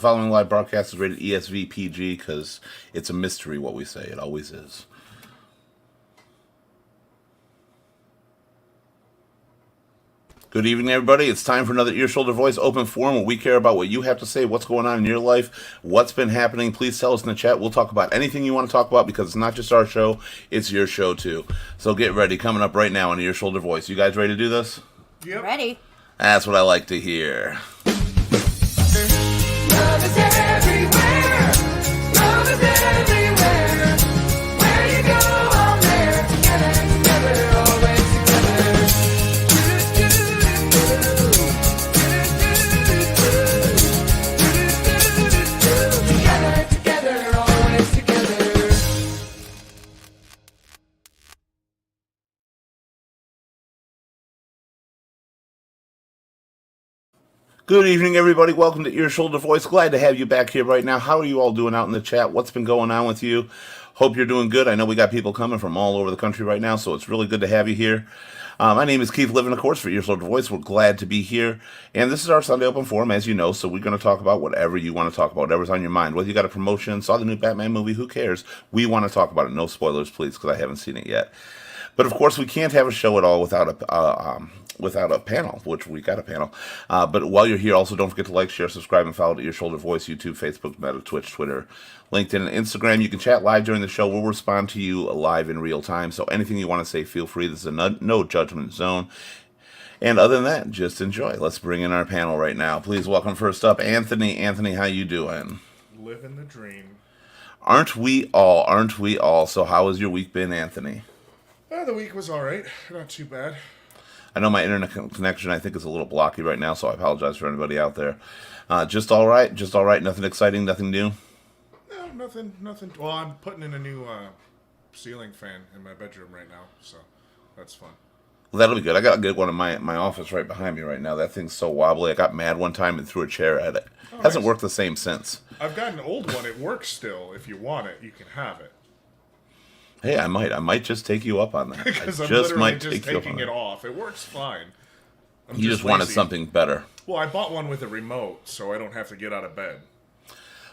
following live broadcast is rated ESV PG because it's a mystery what we say. It always is. Good evening, everybody. It's time for another Ear, Shoulder, Voice open forum where we care about what you have to say, what's going on in your life, what's been happening. Please tell us in the chat. We'll talk about anything you want to talk about because it's not just our show, it's your show too. So get ready. Coming up right now on Ear, Shoulder, Voice. You guys ready to do this? Yep. Ready. That's what I like to hear. Love is everywhere. Love is everywhere. Where you go, I'm there. Together, together, always together. Together, together, always together. Good evening, everybody. Welcome to Ear, Shoulder, Voice. Glad to have you back here right now. How are you all doing out in the chat? What's been going on with you? Hope you're doing good. I know we got people coming from all over the country right now, so it's really good to have you here. My name is Keith Living, of course, for Ear, Shoulder, Voice. We're glad to be here. And this is our Sunday Open Forum, as you know, so we're going to talk about whatever you want to talk about, whatever's on your mind. Whether you got a promotion, saw the new Batman movie, who cares? We want to talk about it. No spoilers, please, because I haven't seen it yet. But of course, we can't have a show at all without a panel, which we got a panel. But while you're here, also don't forget to like, share, subscribe, and follow to Ear, Shoulder, Voice, YouTube, Facebook, Meta, Twitch, Twitter, LinkedIn, and Instagram. You can chat live during the show. We'll respond to you live in real time. So anything you want to say, feel free. This is a no judgment zone. And other than that, just enjoy. Let's bring in our panel right now. Please welcome first up, Anthony. Anthony, how you doing? Living the dream. Aren't we all? Aren't we all? So how has your week been, Anthony? The week was all right. Not too bad. I know my internet connection, I think, is a little blocky right now, so I apologize for anybody out there. Just all right. Just all right. Nothing exciting. Nothing new. No, nothing. Well, I'm putting in a new ceiling fan in my bedroom right now, so that's fun. Well, that'll be good. I got to get one in my office right behind me right now. That thing's so wobbly. I got mad one time and threw a chair at it. Hasn't nice. worked the same since. I've got an old one. It works still. If you want it, you can have it. Hey, I might just take you up on that. Because I I'm just literally might just take you up taking on it that. off. It works fine. I'm You just wanted lazy. something better. Well, I bought one with a remote, so I don't have to get out of bed.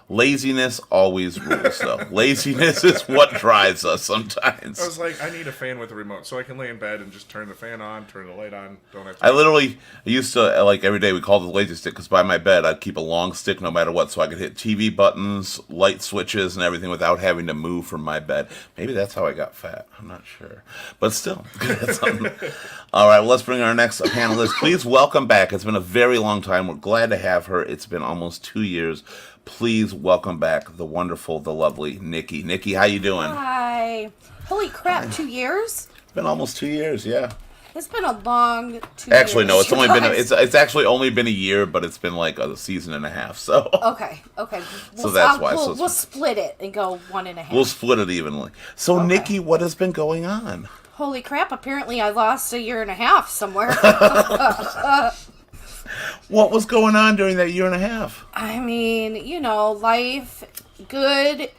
Laziness always rules, though. Laziness is what drives us sometimes. I was like, I need a fan with a remote, so I can lay in bed and just turn the fan on, turn the light on. Don't have to. I used to, like, every day we called it the lazy stick, because by my bed I'd keep a long stick no matter what, so I could hit TV buttons, light switches, and everything without having to move from my bed. Maybe that's how I got fat. I'm not sure. But still. All right, well, let's bring our next panelist. Please welcome back. It's been a very long time. We're glad to have her. It's been almost 2 years. Please welcome back the wonderful, the lovely Nikki. Nikki, how you doing? Hi. Holy crap, 2 years? It's been almost 2 years, yeah. It's been a long 2 Actually, years. no, it's you only been guys. it's actually only been a year, but it's been like a season and a half. So Okay. So that's why. We'll split it and go 1.5. we'll split it evenly. So Okay. Nikki, what has been going on? Holy crap, apparently I lost 1.5 years somewhere. What was going on during that year and a half? I mean, life, good,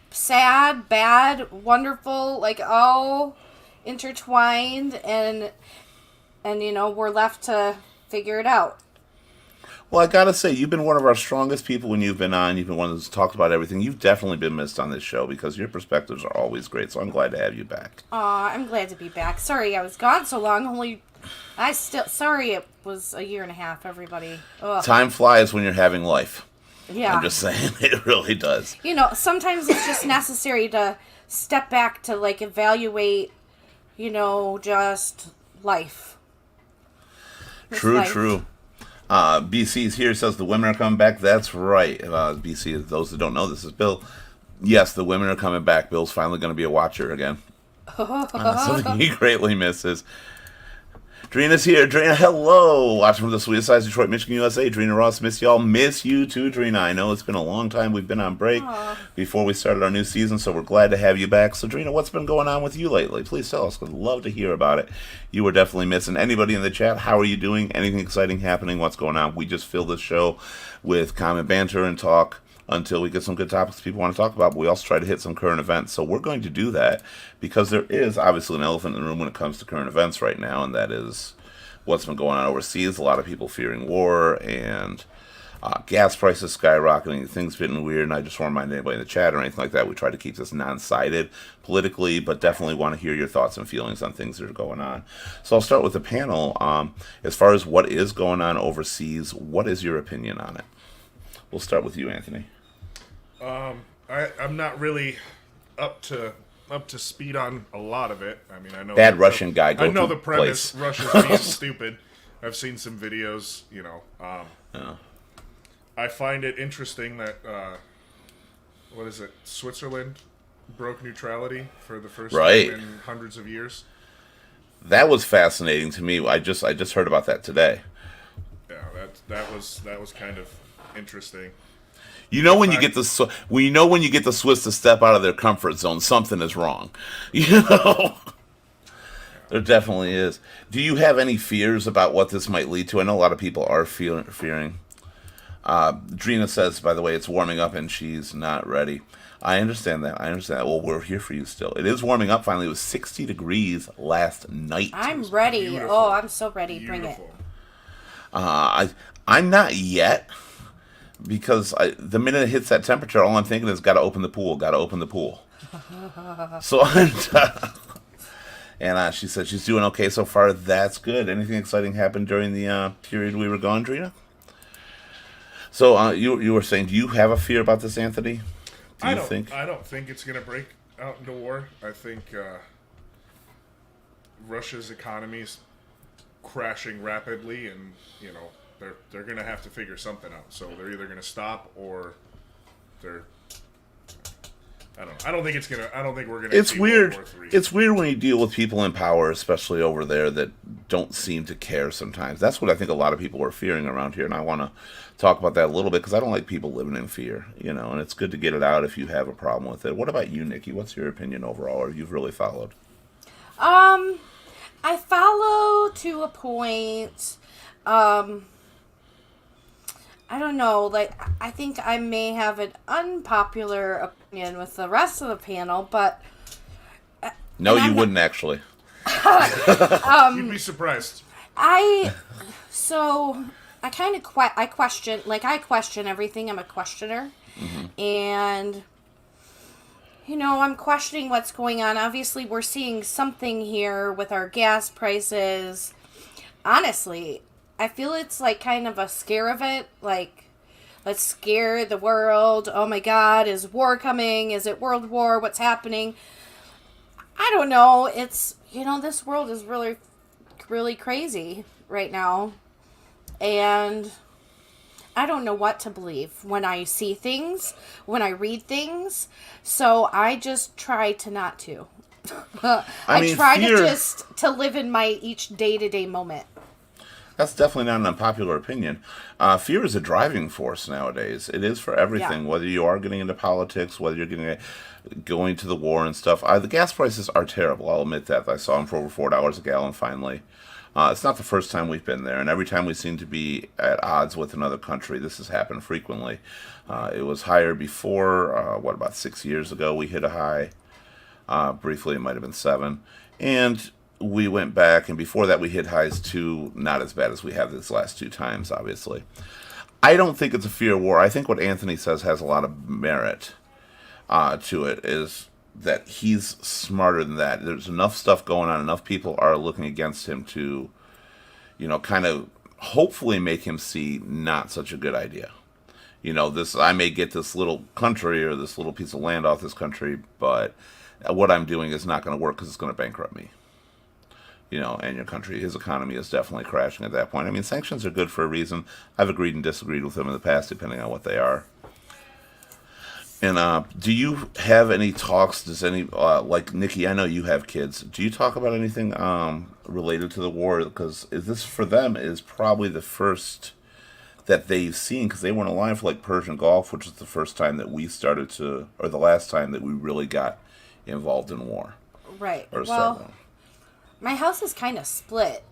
sad, bad, wonderful, like all intertwined, and we're left to figure it out. Well, I gotta say, you've been one of our strongest people when you've been on. You've been one who's talked about everything. You've definitely been missed on this show because your perspectives are always great. So I'm glad to have you back. Aw, I'm glad to be back. Sorry I was gone so long. Sorry it was 1.5 years, everybody. Ugh. Time flies when you're having life. Yeah. I'm just saying, it really does. Sometimes it's just necessary to step back to, like, evaluate, just life. Just True, life. true. BC's here, says the women are coming back. That's right. BC, those that don't know, this is Bill. Yes, the women are coming back. Bill's finally going to be a watcher again. Something he greatly misses. Drina's here. Drina, hello. Watching from the sweetest sides, Detroit, Michigan, USA. Drina Ross, miss y'all. Miss you too, Drina. I know it's been a long time. We've been on break before we started our new season, so we're glad to have you back. So, Drina, what's been going on with you lately? Please tell us. We'd love to hear about it. You were definitely missing. Anybody in the chat, how are you doing? Anything exciting happening? What's going on? We just fill this show with comment, banter, and talk until we get some good topics people want to talk about, but we also try to hit some current events. So we're going to do that because there is obviously an elephant in the room when it comes to current events right now, and that is what's been going on overseas. A lot of people fearing war, and Gas prices skyrocketing, things getting weird, and I just want to remind anybody in the chat or anything like that, we try to keep this non-sided politically, but definitely want to hear your thoughts and feelings on things that are going on. So I'll start with the panel. As far as what is going on overseas, what is your opinion on it? We'll start with you, Anthony. I'm not really up to speed on a lot of it. I mean, I know Bad Russian guy. I know to the premise. place. Russia's being stupid. I've seen some videos. Yeah. I find it interesting that what is it? Switzerland broke neutrality for the first Right. time in hundreds of years. That was fascinating to me. I just heard about that today. Yeah, that was kind of interesting. You know when you get when you get the Swiss to step out of their comfort zone, something is wrong. You know, there definitely is. Do you have any fears about what this might lead to? I know a lot of people are fearing. Drina says, by the way, it's warming up and she's not ready. I understand that. Well, we're here for you still. It is warming up finally. It was 60 degrees last night. I'm ready. beautiful. Oh, I'm so ready. Bring it. Beautiful. I'm not yet. Because the minute it hits that temperature, all I'm thinking is got to open the pool. So, and she said she's doing okay so far. That's good. Anything exciting happened during the period we were gone, Drina? So you were saying, do you have a fear about this, Anthony? I don't think it's going to break out into war. I think Russia's economy is crashing rapidly, and they're going to have to figure something out. So they're either going to stop or they're. I don't think we're going to. It's see weird. World War III. It's weird when you deal with people in power, especially over there, that don't seem to care sometimes. That's what I think a lot of people are fearing around here, and I want to talk about that a little bit because I don't like people living in fear, and it's good to get it out if you have a problem with it. What about you, Nikki? What's your opinion overall, or you've really followed? I follow to a point. I don't know, I think I may have an unpopular opinion with the rest of the panel, but... No, you wouldn't actually. You'd be surprised. I kind of I question everything. I'm a questioner. Mm-hmm. And, I'm questioning what's going on. Obviously, we're seeing something here with our gas prices. Honestly, I feel it's kind of a scare of it. Let's scare the world. Oh my God, is war coming? Is it World War? What's happening? I don't know. It's, this world is really, really crazy right now. And I don't know what to believe when I see things, when I read things. So I just try to not to. I try fear- to just to live in my each day-to-day moment. That's definitely not an unpopular opinion. Fear is a driving force nowadays. It is for everything, Yeah. whether you are getting into politics, whether you're going to the war and stuff. The gas prices are terrible. I'll admit that. I saw them for over $4 a gallon finally. It's not the first time we've been there, and every time we seem to be at odds with another country, this has happened frequently. It was higher before, about 6 years ago we hit a high. Briefly, it might have been 7. And we went back, and before that we hit highs too, not as bad as we have these last 2 times, obviously. I don't think it's a fear of war. I think what Anthony says has a lot of merit to it, is that he's smarter than that. There's enough stuff going on, enough people are looking against him to, kind of hopefully make him see not such a good idea. I may get this little country or this little piece of land off this country, but what I'm doing is not going to work because it's going to bankrupt me. And your country, his economy is definitely crashing at that point. I mean, sanctions are good for a reason. I've agreed and disagreed with them in the past, depending on what they are. And do you have any talks? Does any, like Nikki, I know you have kids. Do you talk about anything related to the war? Because this, for them, is probably the first that they've seen, because they weren't alive for Persian Gulf, which was the first time that we started to, or the last time that we really got involved in war. Right. Or Well, several. my house is kind of split.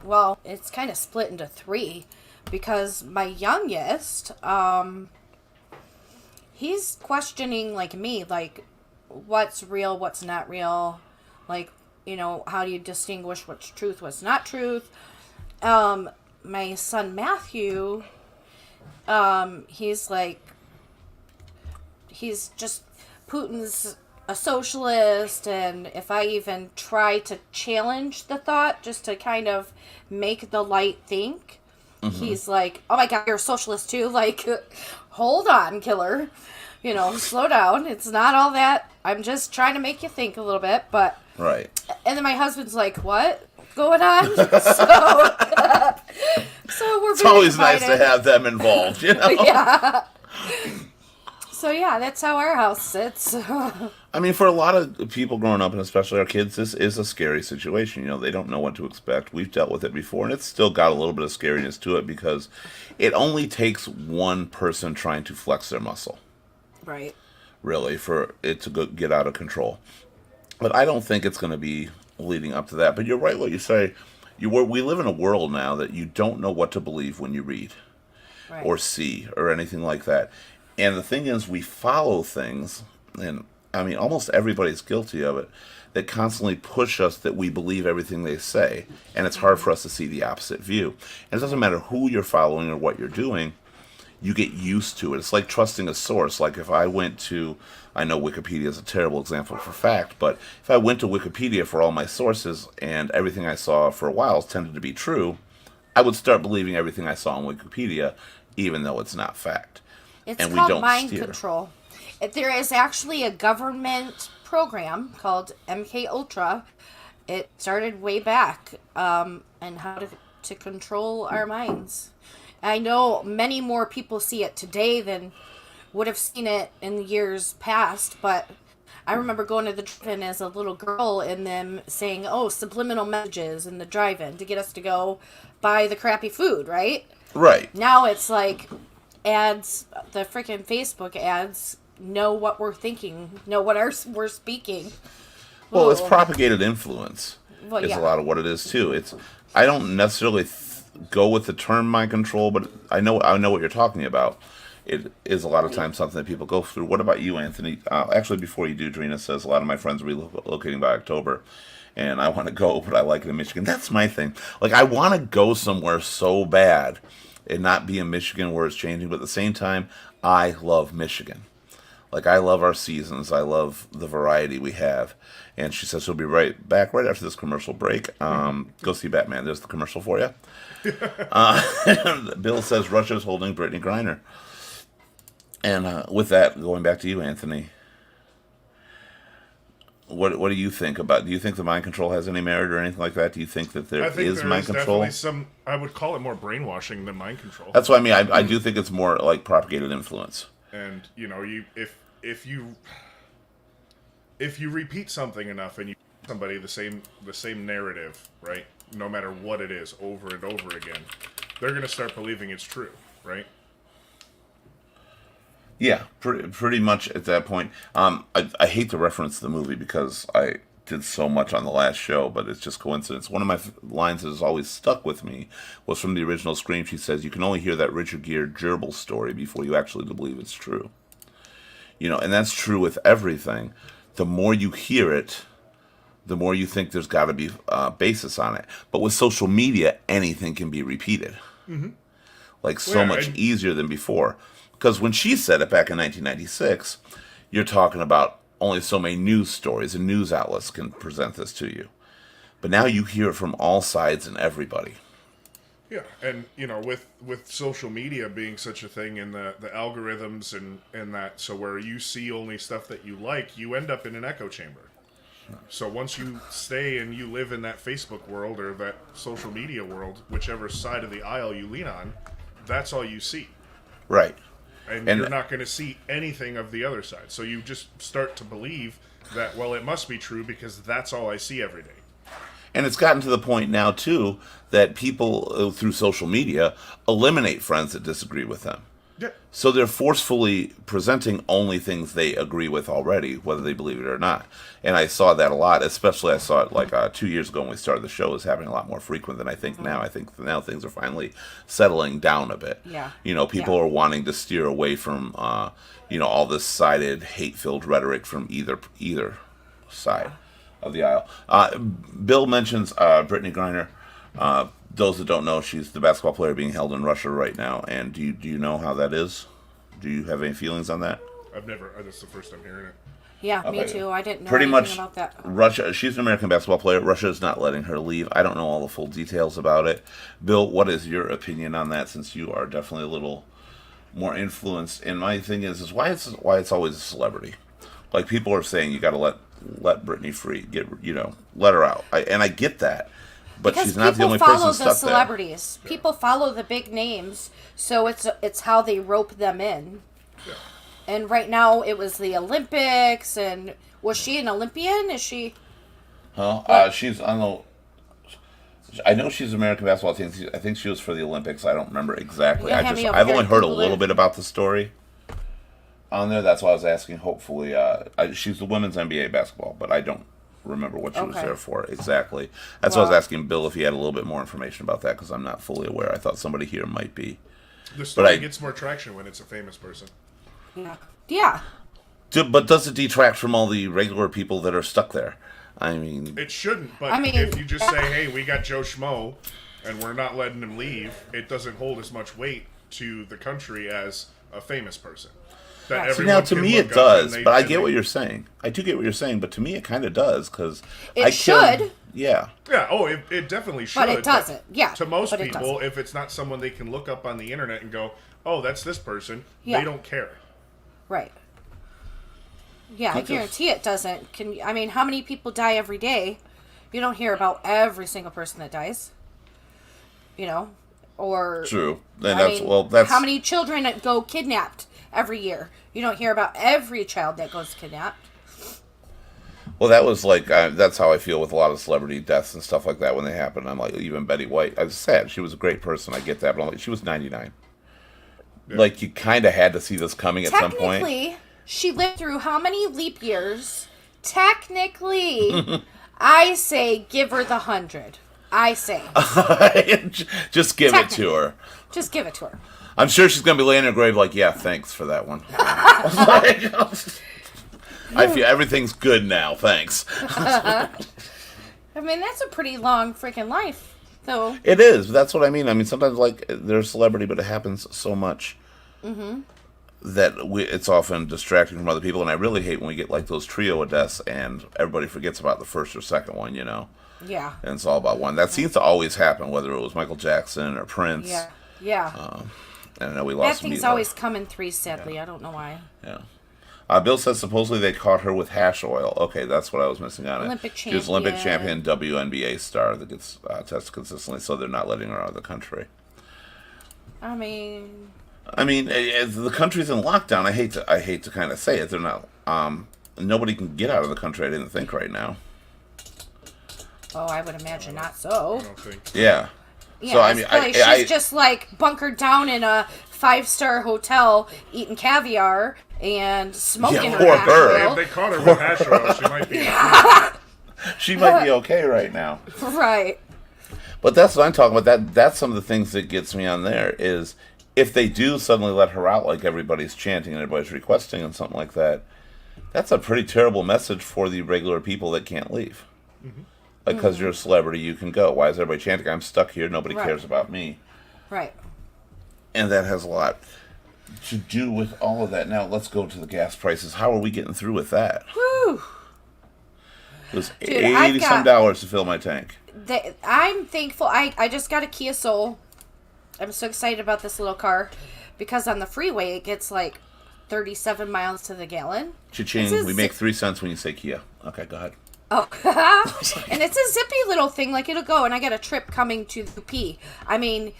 Well, it's kind of split into 3 because my youngest, he's questioning me, what's real, what's not real, how do you distinguish what's truth, what's not truth. My son Matthew, He's like, he's just, Putin's a socialist, and if I even try to challenge the thought just to kind of make the light think, he's like, oh my god, you're a socialist too? Like, hold on, killer. Slow down. It's not all that. I'm just trying to make you think a little bit, but... Right. And then my husband's like, what? Going on? So we're It's always nice to have them involved, Yeah. So yeah, that's how our house sits. I mean, for a lot of people growing up, and especially our kids, this is a scary situation. They don't know what to expect. We've dealt with it before, and it's still got a little bit of scariness to it because it only takes one person trying to flex their muscle, Right. really, for it to get out of control. But I don't think it's going to be leading up to that. But you're right what you say. We live in a world now that you don't know what to believe when you read Right. or see or anything like that. And the thing is, we follow things, and I mean, almost everybody's guilty of it, that constantly push us that we believe everything they say, and it's hard for us to see the opposite view. And it doesn't matter who you're following or what you're doing, you get used to it. It's like trusting a source. Like if I went to, I know Wikipedia is a terrible example for fact, but if I went to Wikipedia for all my sources and everything I saw for a while tended to be true, I would start believing everything I saw on Wikipedia, even though it's not fact. It's and we called don't mind steer. control. There is actually a government program called MK Ultra. It started way back, and how to control our minds. I know many more people see it today than would have seen it in the years past, but I remember going to the drive-in as a little girl and them saying, oh, subliminal messages in the drive-in to get us to go buy the crappy food, right? Right. Now it's like ads, the freaking Facebook ads know what we're thinking, know what we're speaking. Well, it's Ooh. propagated influence Well, is yeah. a lot of what it is too. I don't necessarily go with the term mind control, but I know what you're talking about. It is a lot of times something that people go through. What about you, Anthony? Actually, before you do, Drina says a lot of my friends are relocating by October, and I want to go, but I like it in Michigan. That's my thing. Like, I want to go somewhere so bad and not be in Michigan where it's changing, but at the same time, I love Michigan. Like, I love our seasons. I love the variety we have. And she says she'll be right back right after this commercial break. Go see Batman. There's the commercial for you. Bill says Russia's holding Brittany Griner. And with that, going back to you, Anthony, what do you think about? Do you think the mind control has any merit or anything like that? Do you think that I think is there mind is control? definitely some. I would call it more brainwashing than mind control. That's what I mean. I do think it's more like propagated influence. And if you repeat something enough and you give somebody the same narrative, right? No matter what it is, over and over again, they're gonna start believing it's true, right? Yeah, pretty much at that point. I hate to reference the movie because I did so much on the last show, but it's just coincidence. One of my lines that has always stuck with me was from the original Scream. She says, "You can only hear that Richard Gere gerbil story before you actually believe it's true." And that's true with everything. The more you hear it, the more you think there's got to be a basis on it. But with social media, anything can be repeated. Like so Yeah, much and- easier than before. Because when she said it back in 1996, you're talking about only so many news stories and news outlets can present this to you. But now you hear it from all sides and everybody. Yeah, and with social media being such a thing and the algorithms and that, so where you see only stuff that you like, you end up in an echo chamber. So once you stay and you live in that Facebook world or that social media world, whichever side of the aisle you lean on, that's all you see. Right. And you're not going to see anything of the other side. So you just start to believe that, well, it must be true because that's all I see every day. And it's gotten to the point now, too, that people, through social media, eliminate friends that disagree with them. Yeah. So they're forcefully presenting only things they agree with already, whether they believe it or not. And I saw that a lot, especially I saw it like 2 years ago when we started the show. It's happening a lot more frequent than I think now. I think now things are finally settling down a bit. Yeah. People Yeah. are wanting to steer away from, all this sided, hate-filled rhetoric from either side of the aisle. Bill mentions Brittany Griner. those that don't know, she's the basketball player being held in Russia right now. And do you know how that is? Do you have any feelings on that? I've never. That's the first time hearing it. Yeah, me Okay. too. I didn't know Pretty anything much, about that. Russia. She's an American basketball player. Russia is not letting her leave. I don't know all the full details about it. Bill, what is your opinion on that? Since you are definitely a little more influenced. And my thing is why it's always a celebrity. Like people are saying, you got to let Britney free. Let her out. I get that, but Because she's not the people only follow person the stuck there. celebrities. People follow the big names, so it's how they rope them in. Yeah. And right now it was the Olympics, and was she an Olympian? Is she? Huh? She's on the. I know she's an American basketball team. I think she was for the Olympics. I don't remember exactly. Yeah, hand me over I've here only and heard a Google little it. bit about the story on there. That's why I was asking. Hopefully, she's the women's NBA basketball, but I don't remember what she was Okay. there for exactly. That's why I was Well- asking Bill if he had a little bit more information about that because I'm not fully aware. I thought somebody here might be. The story I- gets more traction when it's a famous person. Yeah. Yeah. But does it detract from all the regular people that are stuck there? I mean, It shouldn't, but I mean- if you just say, "Hey, we got Joe Schmo, and we're not letting him leave," it doesn't hold as much weight to the country as a famous person. That Right. everyone now to can me look it up does, and but I and get what you're saying. I do get what you're saying, but to me it kind of does because It should. Yeah. Yeah. Oh, it definitely should. But it doesn't. Yeah, To most but it people, doesn't. if it's not someone they can look up on the internet and go, "Oh, that's this person," Yeah. they don't care. Right. Yeah, I Okay. guarantee it doesn't. I mean, how many people die every day? You don't hear about every single person that dies. Or True. And I mean, that's how many children go kidnapped every year? You don't hear about every child that goes kidnapped. well, that was like that's how I feel with a lot of celebrity deaths and stuff like that when they happen. I'm like, even Betty White. I was sad. She was a great person. I get that, but I'm like, she was 99. Yeah. Like you kind of had to see this coming at some point. Technically, she lived through how many leap years? Technically, I say give her the 100. I say Just give it to her. just give it to her. I'm sure she's gonna be laying in her grave like, yeah, thanks for that one. I feel everything's good now. Thanks. I mean, that's a pretty long freaking life, though. It is. That's what I mean. I mean, sometimes like they're a celebrity, but it happens so much that it's often distracting from other people. And I really hate when we get like those trio of deaths and everybody forgets about the first or second one. Yeah. And it's all about one. That seems to always happen, whether it was Michael Jackson or Prince. Yeah. Yeah. And I know we That lost. thing's Meatloaf. always come in threes, sadly. I don't know why. Yeah. Bill says supposedly they caught her with hash oil. Okay, that's what I was missing on it. Olympic She was Olympic champion. champion, WNBA star that gets tested consistently, so they're not letting her out of the country. I mean, As the country's in lockdown. I hate to kind of say it. They're not. Nobody can get out of the country. I didn't think right now. oh, I would imagine not so. I don't think. Yeah. Yeah, So, I it's mean, probably she's just like bunkered down in a 5-star hotel, eating caviar and smoking Yeah, her or hash her. oil. If they caught her with hash oil, she might be. She might be okay right now. Right. But that's what I'm talking about. That's some of the things that gets me on there is if they do suddenly let her out like everybody's chanting and everybody's requesting and something like that, that's a pretty terrible message for the regular people that can't leave. Like, because you're a celebrity, you can go. Why is everybody chanting? I'm stuck here. Nobody Right. cares about me. Right. And that has a lot to do with all of that. Now, let's go to the gas prices. How are we getting through with that? Whew. It was Dude, I've $80 got- some dollars to fill my tank. I'm thankful. I just got a Kia Soul. I'm so excited about this little car because on the freeway it gets like 37 miles to the gallon. Cha-ching. This is- We make 3 cents when you say Kia. Okay, go ahead. Oh, and it's a zippy little thing. Like it'll go, and I got a trip coming to the UP. I mean,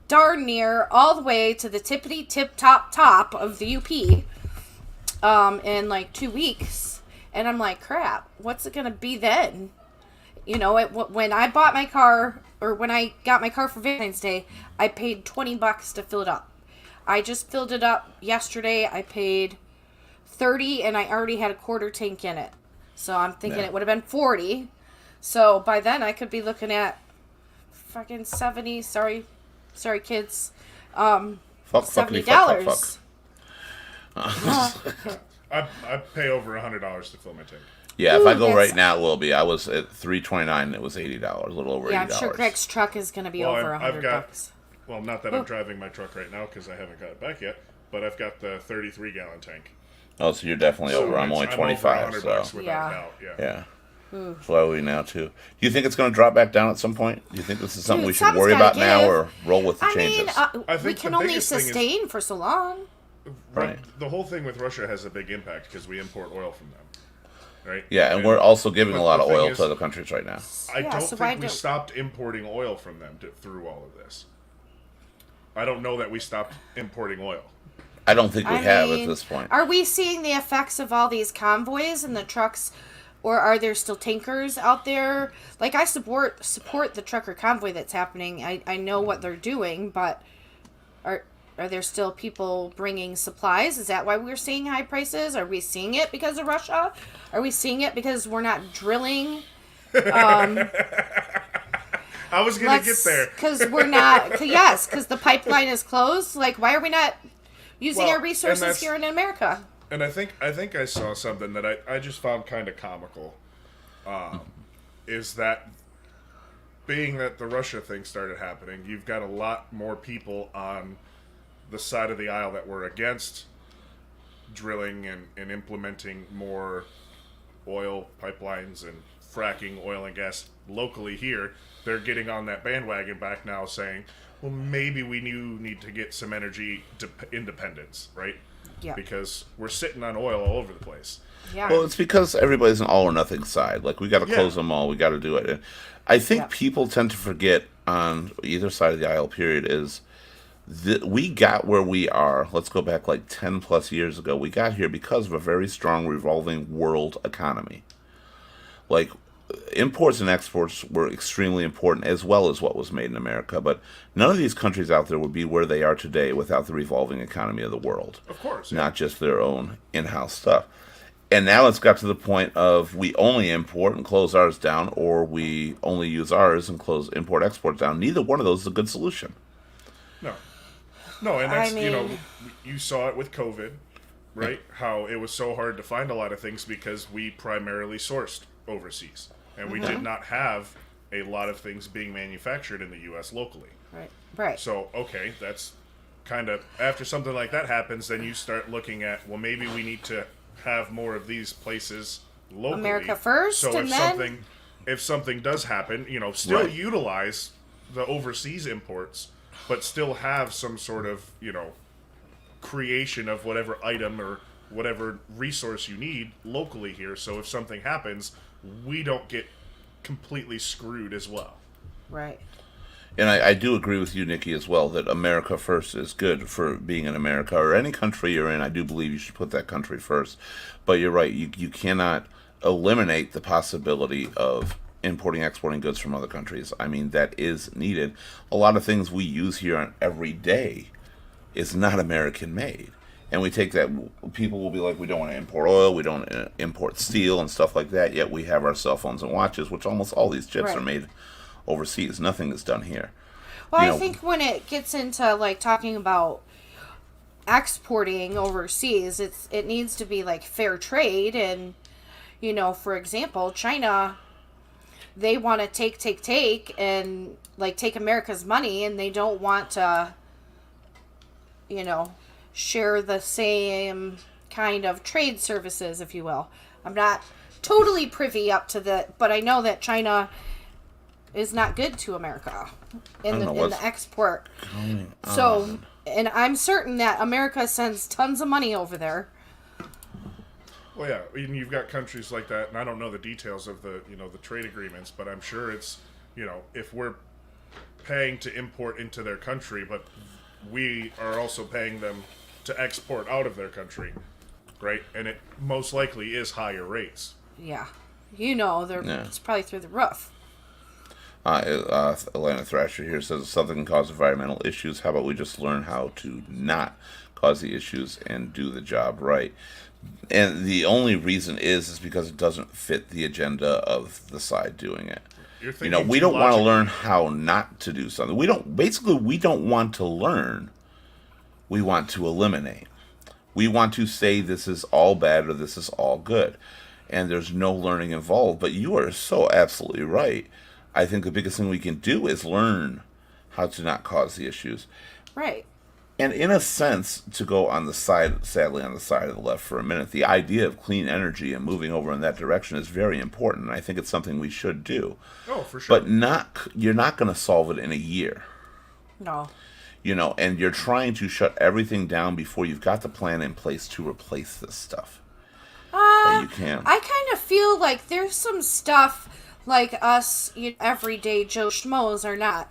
darn near all the way to the tippity tip top of the UP. In like 2 weeks, and I'm like, crap. What's it gonna be then? When I bought my car, or when I got my car for Valentine's Day, I paid $20 to fill it up. I just filled it up yesterday. I paid $30, and I already had a quarter tank in it. So I'm thinking Yeah. it would have been $40. So by then I could be looking at fucking $70. Sorry, kids. Fuck, fuckity, $70. fuck, fuck, fuck. I pay over $100 to fill my tank. Yeah, if I go that's- right now, it will be. I was at $329. It was $80, a little over Yeah, $80. I'm sure Greg's truck is going to be over I've $100. got. Well, not that I'm driving my truck right now because I haven't got it back yet. But I've got the 33-gallon tank. Oh, so you're definitely So over. I'm only 25. over $100 So without Yeah. a doubt. Yeah. yeah. So where are we now too? Do you think it's going to drop back down at some point? Do you think this is something Dude, we should something's worry gotta about now, give. or roll with the I changes? mean, I we think can the only biggest thing is- sustain for so long. Right. The whole thing with Russia has a big impact because we import oil from them. Right? Yeah, and we're also giving but a lot the of thing oil is- to other countries right now. I Yeah, don't so why think we don't- stopped importing oil from them through all of this. I don't know that we stopped importing oil. I don't think we I have mean, at this point. Are we seeing the effects of all these convoys and the trucks, or are there still tankers out there? Like, I support the trucker convoy that's happening. I know what they're doing, but are there still people bringing supplies? Is that why we're seeing high prices? Are we seeing it because of Russia? Are we seeing it because we're not drilling? I was gonna get there. Because we're not. Yes, because the pipeline is closed. Like, why are we not using Well, our and resources that's- here in America? And I think I saw something that I just found kind of comical. Is that being that the Russia thing started happening, you've got a lot more people on the side of the aisle that were against drilling and implementing more oil pipelines and fracking oil and gas locally here. They're getting on that bandwagon back now saying, well, maybe we need to get some energy independence, right? Yeah. Because we're sitting on oil all over the place. Yeah. Well, it's because everybody's an all or nothing side. Like, we got to Yeah. close them all. We got to do it. And I think Yeah. people tend to forget on either side of the aisle, period, is that we got where we are. Let's go back like 10 plus years ago. We got here because of a very strong revolving world economy. Like, imports and exports were extremely important, as well as what was made in America. But none of these countries out there would be where they are today without the revolving economy of the world. Of course. Yeah. Not just their own in-house stuff. And now it's got to the point of we only import and close ours down, or we only use ours and close import exports down. Neither one of those is a good solution. No, and I that's, mean- you saw it with COVID, right? How it was so hard to find a lot of things because we primarily sourced overseas. And we did not have a lot of things being manufactured in the U.S. locally. Right. Right. So, okay, that's kind of, after something like that happens, then you start looking at, well, maybe we need to have more of these places locally. America first, So and if then- something does happen, still Right. utilize the overseas imports, but still have some sort of, creation of whatever item or whatever resource you need locally here. So if something happens, we don't get completely screwed as well. Right. And I do agree with you, Nikki, as well, that America first is good for being in America or any country you're in. I do believe you should put that country first. But you're right, you cannot eliminate the possibility of importing, exporting goods from other countries. I mean, that is needed. A lot of things we use here on every day is not American made. And we take that, people will be like, we don't want to import oil, we don't import steel and stuff like that, yet we have our cell phones and watches, which almost all these chips Right. are made overseas. Nothing is done here. Well, You I know- think when it gets into like talking about exporting overseas, it needs to be like fair trade, and for example, China, they want to take and like take America's money, and they don't want to share the same kind of trade services, if you will. I'm not totally privy up to that, but I know that China is not good to America in know the what's export. So, and I'm certain that America sends tons of money over there. Well, yeah, and you've got countries like that, and I don't know the details of the the trade agreements, but I'm sure it's if we're paying to import into their country, but we are also paying them to export out of their country, right? And it most likely is higher rates. Yeah, Yeah. it's probably through the roof. Atlanta Thrasher here says something can cause environmental issues. How about we just learn how to not cause the issues and do the job right? And the only reason is because it doesn't fit the agenda of the side doing it. You're thinking We too don't want to logically. learn how not to do something. We don't want to learn. We want to eliminate. We want to say this is all bad or this is all good. and there's no learning involved. But you are so absolutely right. I think the biggest thing we can do is learn how to not cause the issues. Right. And in a sense, to go on the side, sadly on the side of the left for a minute, the idea of clean energy and moving over in that direction is very important. And I think it's something we should do. Oh, for sure. But you're not going to solve it in a year. No. And you're trying to shut everything down before you've got the plan in place to replace this stuff. That you can. I kind of feel like there's some stuff like us, everyday Joe Schmoes are not,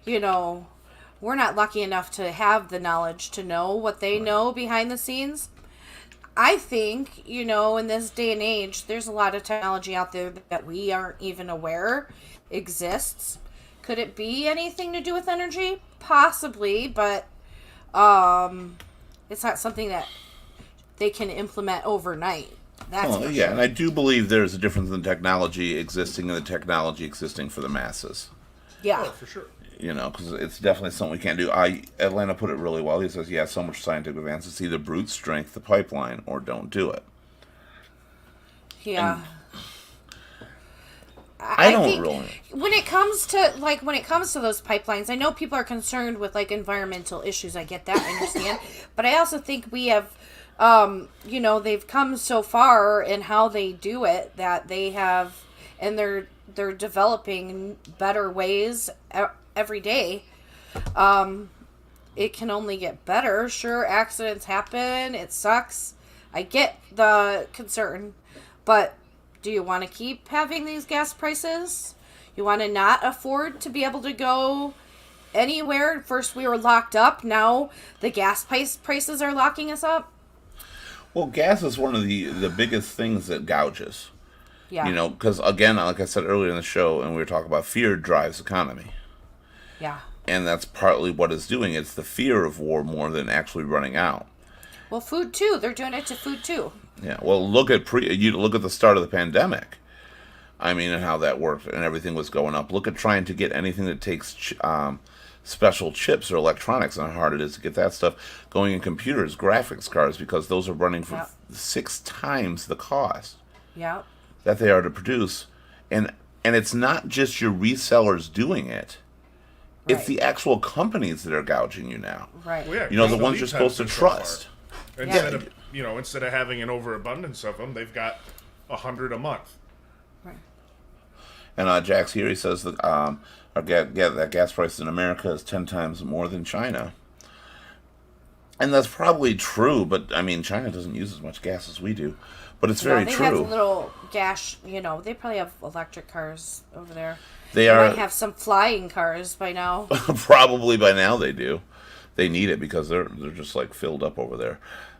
we're not lucky enough to have the knowledge to know what they know behind the scenes. I think, in this day and age, there's a lot of technology out there that we aren't even aware exists. Could it be anything to do with energy? Possibly, but it's not something that they can implement overnight. That's for yeah, sure. and I do believe there's a difference in technology existing and the technology existing for the masses. Yeah. Oh, for sure. Because it's definitely something we can't do. Atlanta put it really well. He says, yeah, so much scientific advance. It's either brute strength the pipeline or don't do it. Yeah. I don't think really. when it comes to those pipelines, I know people are concerned with environmental issues. I get that, I understand, but I also think we have, they've come so far in how they do it that they have, and they're developing better ways every day. It can only get better. Sure, accidents happen. It sucks. I get the concern, but do you want to keep having these gas prices? You want to not afford to be able to go anywhere? First we were locked up. Now the gas prices are locking us up. Well, gas is one of the biggest things that gouges. Yeah. Because, again, like I said earlier in the show, and we were talking about fear drives economy. Yeah. And that's partly what it's doing. It's the fear of war more than actually running out. Well, food too. They're doing it to food too. Yeah. Well, look at the start of the pandemic. I mean, and how that worked, and everything was going up. Look at trying to get anything that takes special chips or electronics, and how hard it is to get that stuff going in computers, graphics cards, because those are running for 6 times the cost Yeah. that they are to produce. And it's not just your resellers doing it. It's Right. the actual companies that are gouging you now. Right. Well, yeah, The 'cause the ones lead you're supposed to times are so far. trust. Instead of having an overabundance of them, they've got 100 a month. Right. And Jack's here, he says that that gas price in America is 10 times more than China. And that's probably true, but I mean, China doesn't use as much gas as we do. But it's very they true. have little gas, they probably have electric cars over there. They might have some flying cars by now. Probably by now they do. They need it because they're just filled up over there.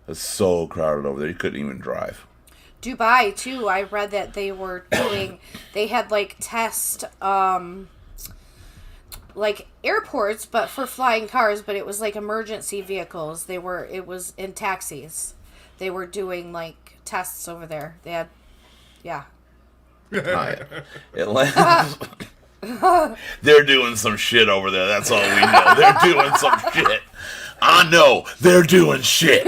It's so crowded over there, you couldn't even drive. Dubai too. I read that they were doing. They had test airports, but for flying cars. But it was emergency vehicles. It was in taxis. They were doing tests over there. They had, yeah. Atlanta. They're doing some shit over there. That's all we know. They're doing some shit. I know they're doing shit.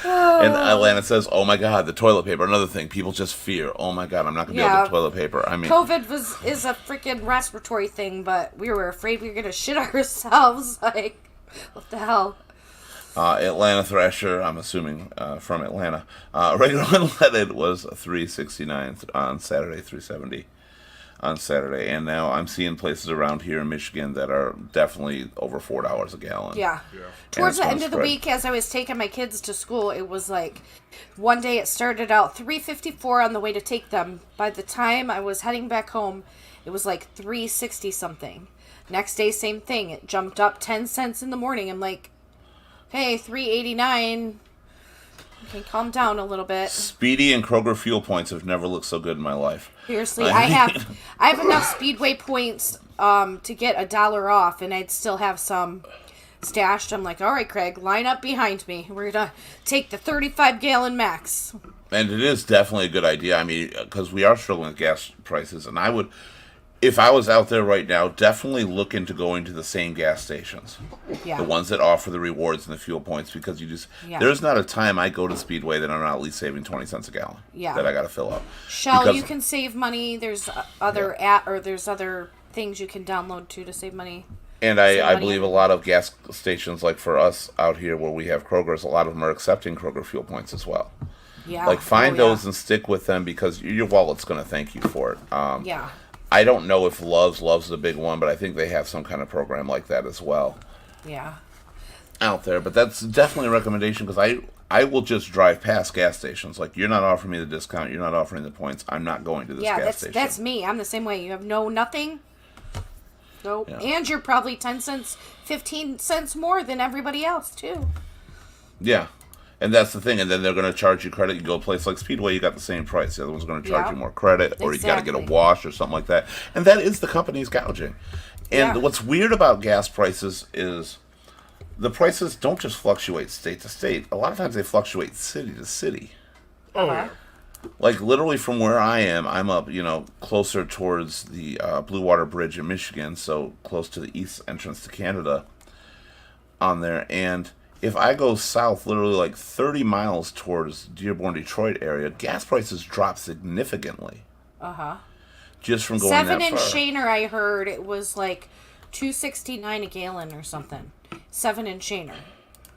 And Atlanta says, "Oh my God, the toilet paper." Another thing, people just fear. Oh my God, I'm not gonna be able to get toilet paper. I mean, COVID is a freaking respiratory thing, but we were afraid we were gonna shit ourselves. What the hell? Atlanta Thrasher, I'm assuming from Atlanta. Regular unleaded was $3.69 on Saturday, $3.70 on Saturday, and now I'm seeing places around here in Michigan that are definitely over $4 a gallon. Yeah. Yeah. Towards the it's end gonna of the spread. week, as I was taking my kids to school, it was one day it started out $3.54 on the way to take them. By the time I was heading back home, it was $3.60 something. Next day, same thing. It jumped up 10 cents in the morning. I'm like, hey, $3.89. Okay, calm down a little bit. Speedy and Kroger fuel points have never looked so good in my life. Seriously, I have enough Speedway points to get $1 off, and I'd still have some stashed. I'm like, all right, Craig, line up behind me. We're gonna take the 35-gallon max. And it is definitely a good idea. I mean, because we are struggling with gas prices, and I would, if I was out there right now, definitely look into going to the same gas stations. Yeah. The ones that offer the rewards and the fuel points, because Yeah. there's not a time I go to Speedway that I'm not at least saving 20 cents a gallon. Yeah. That I got to fill up. Shell, Because- you can save money. There's other there's other things you can download too to save money. And save I money. believe a lot of gas stations, like for us out here where we have Kroger's, a lot of them are accepting Kroger fuel points as well. Yeah. Like, find Oh, yeah. those and stick with them because your wallet's going to thank you for it. Yeah. I don't know if Love's the big one, but I think they have some kind of program like that as well Yeah. out there. But that's definitely a recommendation because I will just drive past gas stations. Like, you're not offering me the discount, you're not offering the points, I'm not going to this Yeah, gas station. that's me. I'm the same way. You have nothing. Nope. Yeah. And you're probably 10 cents, 15 cents more than everybody else too. Yeah. And that's the thing. And then they're going to charge you credit. You go to a place like Speedway, you got the same price. The other one's going to charge Yeah. you more credit, or you got to get a Exactly. wash or something like that. And that is the company's gouging. And Yeah. what's weird about gas prices is the prices don't just fluctuate state to state. A lot of times they fluctuate city to city. Oh, Uh-huh. yeah. Like, literally from where I am, I'm up, closer towards the Blue Water Bridge in Michigan, so close to the east entrance to Canada on there. And if I go south, literally like 30 miles towards Dearborn, Detroit area, gas prices drop significantly. Just from going 7 that and far. Shaner, I heard it was like $2.69 a gallon or something. 7 and Shaner.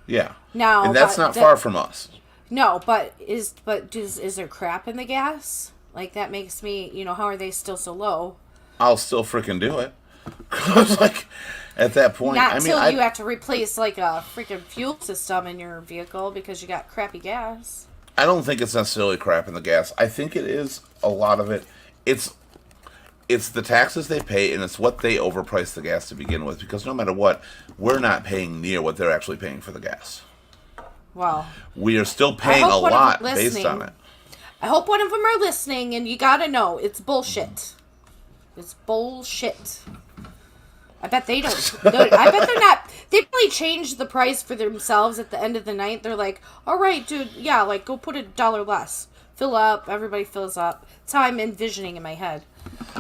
Yeah. Now, and that's but not the- far from us. No, but is there crap in the gas? Like, that makes me, how are they still so low? I'll still freaking do it. 'Cause, like, at that point, Not I mean, till you have to replace like a freaking fuel system in your vehicle because you got crappy gas. I don't think it's necessarily crap in the gas. I think it is a lot of it. It's the taxes they pay, and it's what they overprice the gas to begin with. Because no matter what, we're not paying near what they're actually paying for the gas. Well, We are still paying a hope one of lot them based listening- on it. I hope one of them are listening, and you gotta know it's bullshit. It's bullshit. I bet they don't. I bet they're not. They probably changed the price for themselves at the end of the night. They're like, "All right, dude, yeah, like go put $1 less, fill up, everybody fills up." That's how I'm envisioning in my head.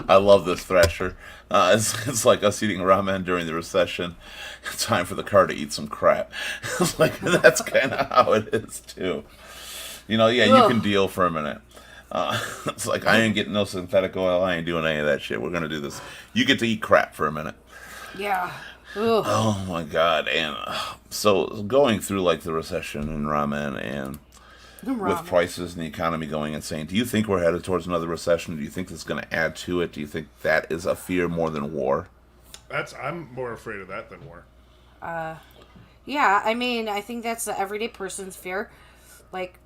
I love this Thrasher. It's like us eating ramen during the recession. It's time for the car to eat some crap. It's like, that's kind of how it is too. You Ugh. can deal for a minute. It's like, I ain't getting no synthetic oil. I ain't doing any of that shit. We're gonna do this. You get to eat crap for a minute. Yeah. Ugh. Oh my god! And so going through like the recession and ramen and with Ramen. prices and the economy going insane, do you think we're headed towards another recession? Do you think this is going to add to it? Do you think that is a fear more than war? I'm more afraid of that than war. Yeah, I mean, I think that's the everyday person's fear. Like,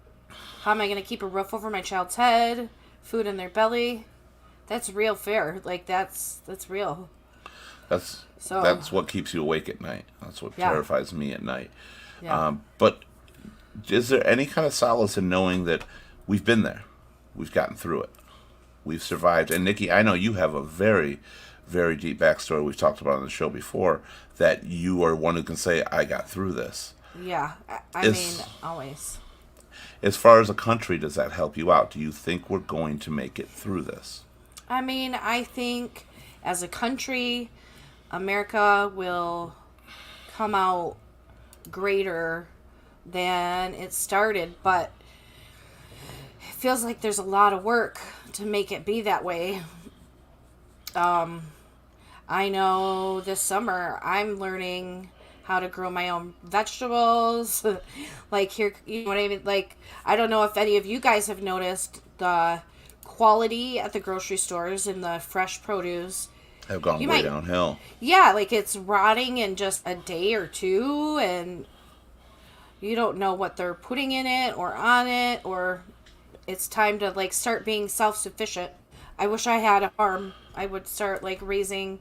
how am I going to keep a roof over my child's head? Food in their belly? That's real fear. Like, that's real. That's So- that's what keeps you awake at night. That's what Yeah. terrifies me at night. Yeah. But is there any kind of solace in knowing that we've been there, we've gotten through it, we've survived? And Nikki, I know you have a very, very deep backstory. We've talked about on the show before that you are one who can say, "I got through this." Yeah. I Is- mean, always. As far as a country, does that help you out? Do you think we're going to make it through this? I mean, I think as a country, America will come out greater than it started, but it feels like there's a lot of work to make it be that way. I know this summer I'm learning how to grow my own vegetables. Like, here, you know what I mean? Like, I don't know if any of you guys have noticed the quality at the grocery stores and the fresh produce. Have gone You way might- downhill. Yeah, like it's rotting in just a day or two, and you don't know what they're putting in it or on it, or it's time to like start being self-sufficient. I wish I had a farm. I would start like raising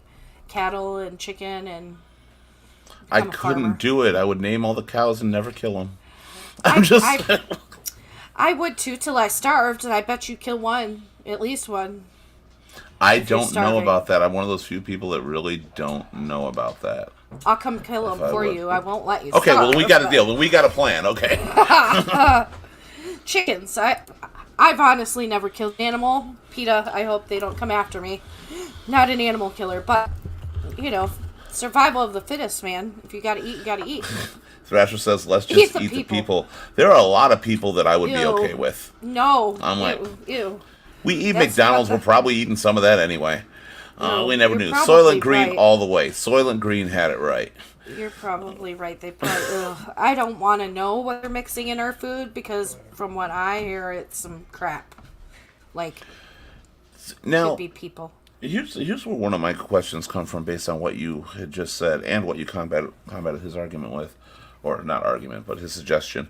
cattle and chicken and I become a farmer. couldn't do it. I would name all the cows and never kill them. I'm just. I would too till I starved, and I bet you'd kill one, at least one. I you're don't know starving. about that. I'm one of those few people that really don't know about that. I'll come kill them I for would. you. I won't let you. Okay, well, starve, we got a but- deal. We got a plan. Okay. Chickens. I I've honestly never killed an animal. PETA, I hope they don't come after me. Not an animal killer, but, you know, survival of the fittest, man. If you gotta eat, you gotta eat. Thrasher says, let's Eat just the eat the people. people. There are a lot of people that I would be Ew. okay with. No. I'm like- ew. We eat That's McDonald's. what- We're probably eating some of that anyway. No, We never you're knew. probably Soylent Green right. all the way. Soylent Green had it right. You're probably right. They probably. Ugh. I don't want to know what they're mixing in our food because, from what I hear, it's some crap. Like, Now, could be people. here's where one of my questions come from based on what you had just said and what you combated his argument with, or not argument, but his suggestion.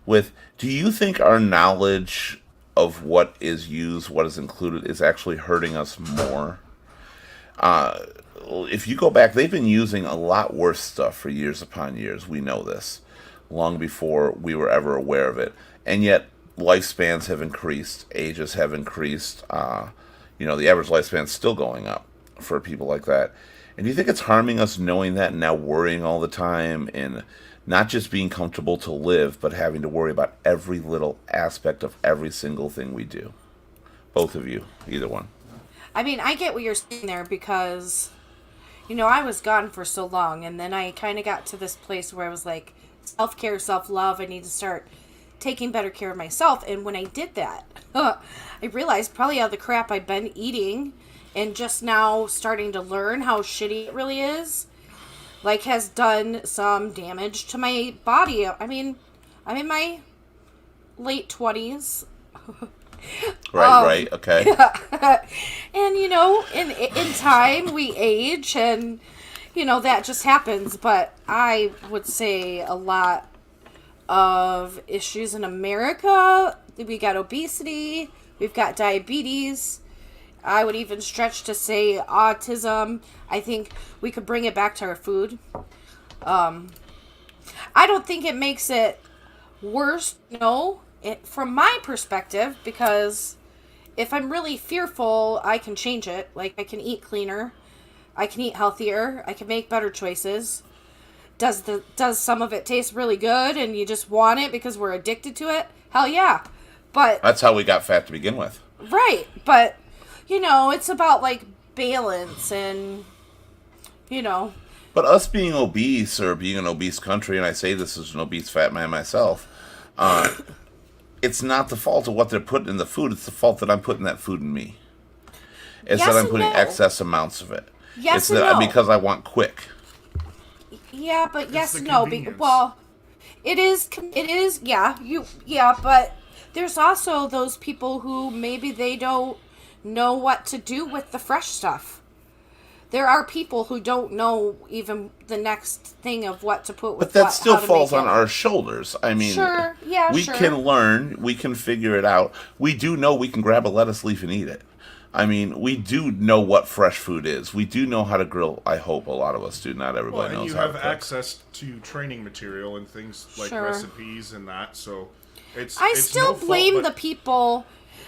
With, do you think our knowledge of what is used, what is included, is actually hurting us more? If you go back, they've been using a lot worse stuff for years upon years. We know this long before we were ever aware of it, and yet lifespans have increased, ages have increased. The average lifespan's still going up for people like that. And do you think it's harming us knowing that and now worrying all the time and not just being comfortable to live, but having to worry about every little aspect of every single thing we do? Both of you, either one. I mean, I get what you're saying there because, I was gone for so long, and then I kind of got to this place where I was like, self-care, self-love, I need to start taking better care of myself. And when I did that, I realized probably all the crap I've been eating and just now starting to learn how shitty it really is, like, has done some damage to my body. I mean, I'm in my late 20s. Right, okay. And, in time we age and, that just happens. But I would say a lot of issues in America. We got obesity. We've got diabetes. I would even stretch to say autism. I think we could bring it back to our food. I don't think it makes it worse, from my perspective, because if I'm really fearful, I can change it. Like, I can eat cleaner, I can eat healthier, I can make better choices. Does some of it taste really good and you just want it because we're addicted to it? Hell yeah. But That's how we got fat to begin with. right, but it's about like balance and But us being obese or being an obese country, and I say this as an obese fat man myself, it's not the fault of what they're putting in the food. It's the fault that I'm putting that food in me. It's Yes that I'm and putting no. excess amounts of it. Yes it's and that no. because I want quick. yeah, but yes, the no, convenience. it is, yeah, but there's also those people who maybe they don't know what to do with the fresh stuff. There are people who don't know even the next thing of what to put with But that what, still how to falls make on it. our shoulders. I mean, Sure, yeah, we sure. can learn, we can figure it out. We do know we can grab a lettuce leaf and eat it. I mean, we do know what fresh food is. We do know how to grill. I hope a lot of us do. Not Well, everybody and knows you how have to cook. access to training material and things like Sure. recipes and that, so it's. I it's still no fault, blame but- the people,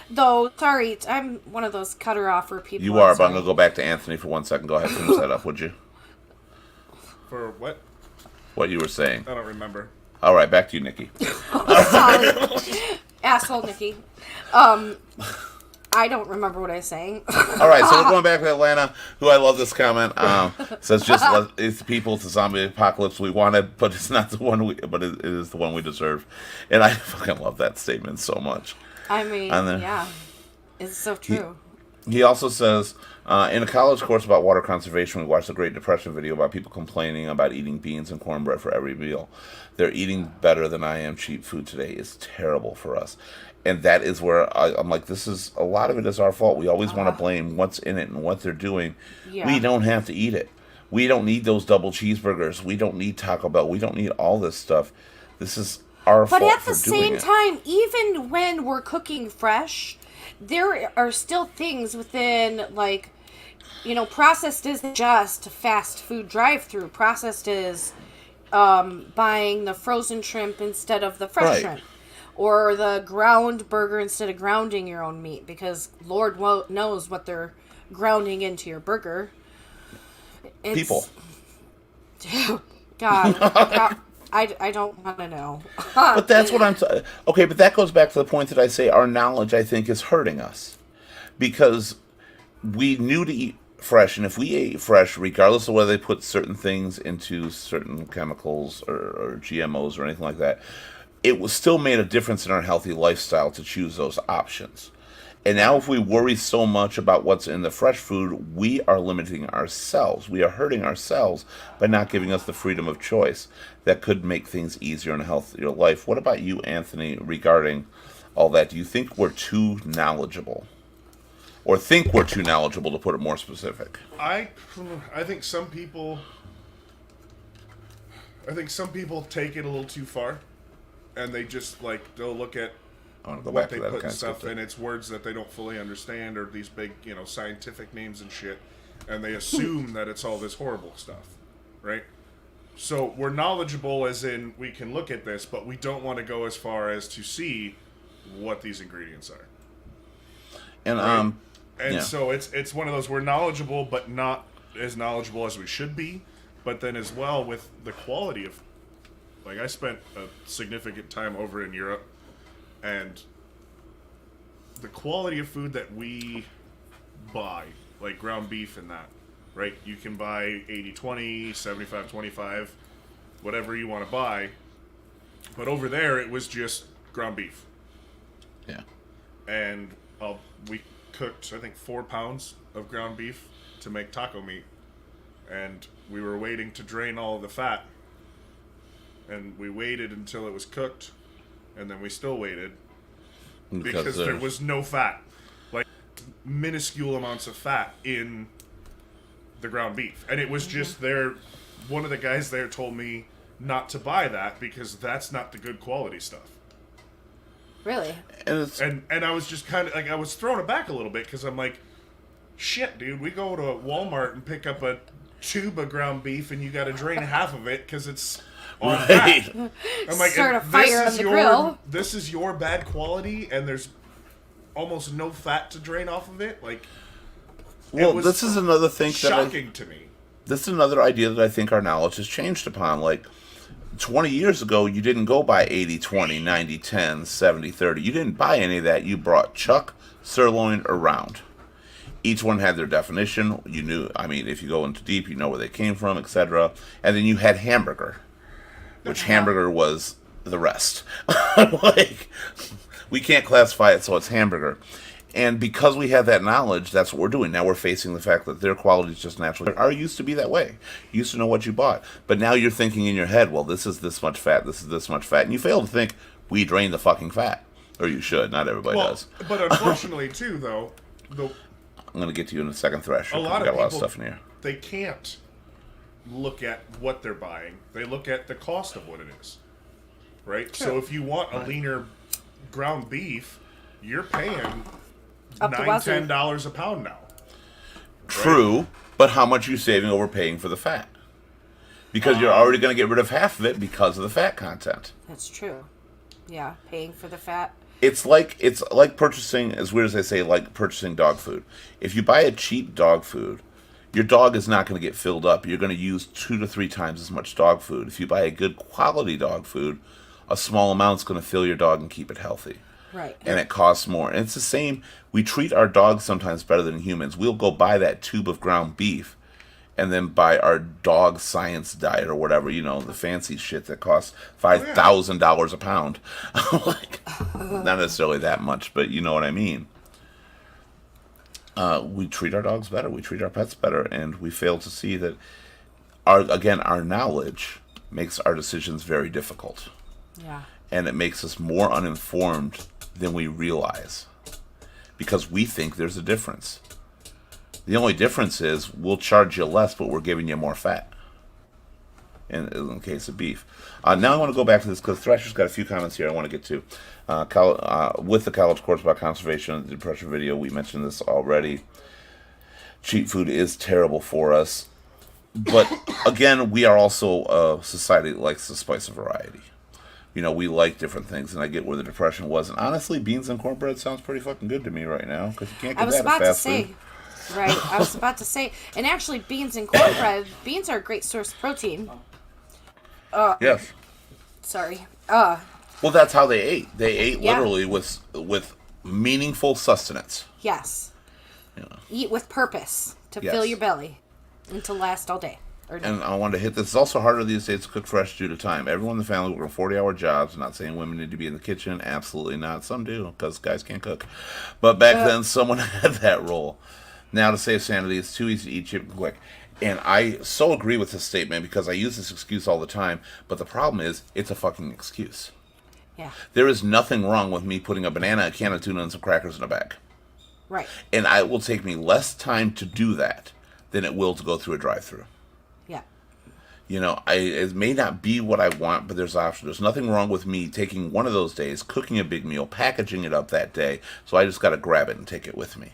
though. Sorry, I'm one of those cutter offer people. You I'm are, but I'm sorry. going to go back to Anthony for 1 second. Go ahead, finish that up, would you? For what? What you were saying. I don't remember. All right, back to you, Nikki. Sorry. Asshole Nikki. I don't remember what I was saying. All right, so we're going back to Atlanta, who I love this comment. Says it's the people, it's the zombie apocalypse we wanted, but it's not the one but it is the one we deserve. And I fucking love that statement so much. I mean, And then- yeah. It's so true. He also says, in a college course about water conservation, we watched a Great Depression video about people complaining about eating beans and cornbread for every meal. They're eating better than I am. Cheap food today is terrible for us. And that is where I'm like, a lot of it is our fault. We always want to blame what's in it and what they're doing. Yeah. We don't have to eat it. We don't need those double cheeseburgers. We don't need Taco Bell. We don't need all this stuff. This is our But fault at for the doing same it. time, even when we're cooking fresh, there are still things within, like, processed isn't just a fast food drive-through. Processed is buying the frozen shrimp instead of the fresh Right. shrimp. Or the ground burger instead of grounding your own meat. Because Lord knows what they're grounding into your burger. It's, People. God. I don't want to know. But that's what I'm. Okay, but that goes back to the point that I say our knowledge, I think, is hurting us because we knew to eat fresh, and if we ate fresh, regardless of whether they put certain things into certain chemicals or GMOs or anything like that, it was still made a difference in our healthy lifestyle to choose those options. And now, if we worry so much about what's in the fresh food, we are limiting ourselves. We are hurting ourselves by not giving us the freedom of choice that could make things easier and a healthier life. What about you, Anthony, regarding all that? Do you think we're too knowledgeable? Or think we're too knowledgeable, to put it more specific? I think some people take it a little too far, and they just like they'll look at I want to go what back they to that put kind in of stuff, stuff. and it's words that they don't fully understand, or these big, scientific names and shit, and they assume that it's all this horrible stuff, right? So we're knowledgeable as in we can look at this, but we don't want to go as far as to see what these ingredients are. And And yeah. so it's one of those, we're knowledgeable, but not as knowledgeable as we should be. But then as well with the quality of, like, I spent a significant time over in Europe, and the quality of food that we buy, like ground beef and that, right? You can buy 80-20, 75-25, whatever you want to buy. But over there, it was just ground beef. Yeah. And we cooked, I think, 4 pounds of ground beef to make taco meat. And we were waiting to drain all of the fat. And we waited until it was cooked. And then we still waited. Because there was no fat. Like, minuscule amounts of fat in the ground beef. And it was just there. One of the guys there told me not to buy that because that's not the good quality stuff. Really? And And I was just kind of like, I was thrown aback a little bit because I'm like, shit, dude, we go to Walmart and pick up a tube of ground beef and you got to drain half of it because it's all right. fat. I'm like, Start a and fire on the grill. This is your bad quality, and there's almost no fat to drain off of it. Like, Well, was this is another thing shocking to me. This is another idea that I think our knowledge has changed upon. Like, 20 years ago, you didn't go by 80-20, 90-10, 70-30. You didn't buy any of that. You brought chuck, sirloin, or round. Each one had their definition. You knew, I mean, if you go into deep, you know where they came from, etc. And then you had hamburger, which hamburger was the rest. Like, we can't classify it, so it's hamburger. And because we have that knowledge, that's what we're doing. Now we're facing the fact that their quality is just naturally. Ours used to be that way. You used to know what you bought. But now you're thinking in your head, well, this is this much fat, this is this much fat. And you fail to think, we drain the fucking fat. Or you should. Not everybody does. But unfortunately, too, though, I'm going to get to you in a second, Thrasher. a 'cause lot we of got a lot of people, stuff in here. they can't look at what they're buying. They look at the cost of what it is, right? So if you want a leaner ground beef, you're paying Up the wazoo. $9-10 a pound now. True, but how much are you saving over paying for the fat? Because you're already going to get rid of half of it because of the fat content. That's true. Yeah, paying for the fat. It's like purchasing, as weird as I say, like purchasing dog food. If you buy a cheap dog food, your dog is not going to get filled up. You're going to use 2 to 3 times as much dog food. If you buy a good quality dog food, a small amount's going to fill your dog and keep it healthy. Right. And it costs more. And it's the same. We treat our dogs sometimes better than humans. We'll go buy that tube of ground beef and then buy our dog science diet or whatever, the fancy shit that costs $5,000 a pound. Like, not necessarily that much, but you know what I mean. We treat our dogs better. We treat our pets better. And we fail to see that, our knowledge makes our decisions very difficult. Yeah. And it makes us more uninformed than we realize because we think there's a difference. The only difference is we'll charge you less, but we're giving you more fat in the case of beef. Now I want to go back to this because Thrasher's got a few comments here I want to get to. With the College Course about Conservation and Depression video, we mentioned this already. Cheap food is terrible for us. But again, we are also a society that likes the spice of variety. We like different things, and I get where the depression was. And honestly, beans and cornbread sounds pretty fucking good to me right now because you can't get I was that about at to fast say, food. right? I was about to say, and actually, beans and cornbread. Beans are a great source of protein. Yes. Sorry. Well, that's how they ate. They ate Yeah. literally with meaningful sustenance. Yes. Yeah. Eat with purpose to Yes. fill your belly and to last all day. Or And I wanted to hit this. It's also harder these days to cook fresh due to time. Everyone in the family working 40-hour jobs. I'm not saying women need to be in the kitchen. Absolutely not. Some do, because guys can't cook. But back then, someone had that role. Now, to save sanity, it's too easy to eat cheap and quick. And I so agree with this statement because I use this excuse all the time. But the problem is, it's a fucking excuse. yeah. There is nothing wrong with me putting a banana, a can of tuna, and some crackers in a bag. Right. And it will take me less time to do that than it will to go through a drive-thru. Yeah. You know, it may not be what I want, but there's option. There's nothing wrong with me taking one of those days, cooking a big meal, packaging it up that day, so I just got to grab it and take it with me.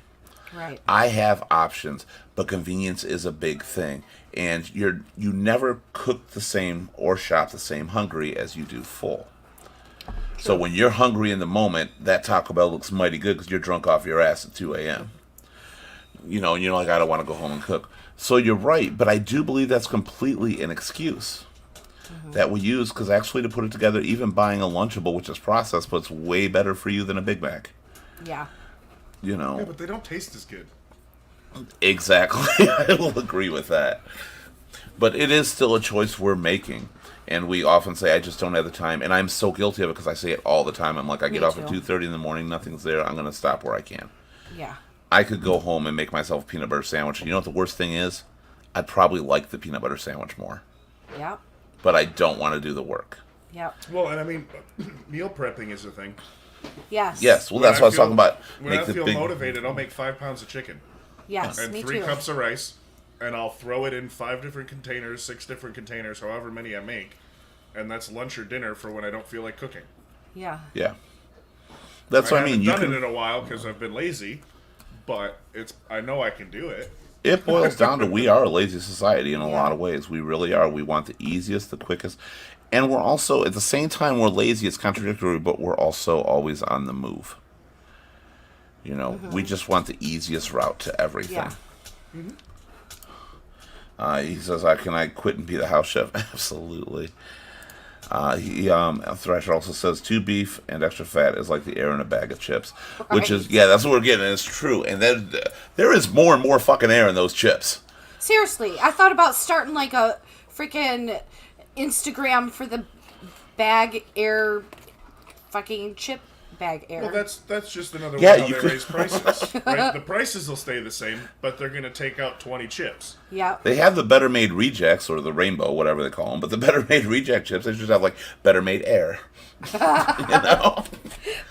Right. I have options, but convenience is a big thing, and you never cook the same or shop the same hungry as you do full. So when you're hungry in the moment, that Taco Bell looks mighty good because you're drunk off your ass at 2 a.m. You know, and you're like, I don't want to go home and cook. So you're right, but I do believe that's completely an excuse that we use because actually to put it together, even buying a Lunchable, which is processed, but it's way better for you than a Big Mac. Yeah. You know, Yeah, but they don't taste as good. exactly. I will agree with that. But it is still a choice we're making. And we often say, I just don't have the time. And I'm so guilty of it because I say it all the time. I'm like, I Me get off at too. 2:30 in the morning, nothing's there. I'm going to stop where I can. Yeah. I could go home and make myself a peanut butter sandwich. And you know what the worst thing is? I'd probably like the peanut butter sandwich more. Yep. But I don't want to do the work. Yep. Well, and I mean, meal prepping is a thing. Yes. Yes, well, that's what I was feel- talking about. When Make I the feel big- motivated, I'll make 5 pounds of chicken Yes. and Me 3 too. cups of rice, and I'll throw it in 5 different containers, 6 different containers, however many I make, and that's lunch or dinner for when I don't feel like cooking. Yeah. Yeah. That's what I mean. haven't You done can, it in a while because I've been lazy, but I know I can do it. it boils down to we are a lazy society in a Yeah. lot of ways. We really are. We want the easiest, the quickest. And we're also, at the same time, we're lazy. It's contradictory, but we're also always on the move. You know, we just want the easiest route to everything. Yeah. He says, can I quit and be the house chef? Absolutely. Thrasher also says 2 beef and extra fat is like the air in a bag of chips, which is, Right. yeah, that's what we're getting. And it's true. And then there is more and more fucking air in those chips. Seriously, I thought about starting like a freaking Instagram for the bag air fucking chip bag air. Well, that's just another Yeah, way how you they could- raise prices. Right? The prices will stay the same, but they're going to take out 20 chips. Yeah. They have the Better Made Rejects, or the Rainbow, whatever they call them, but the Better Made Reject chips, they just have, like, Better Made Air. You know?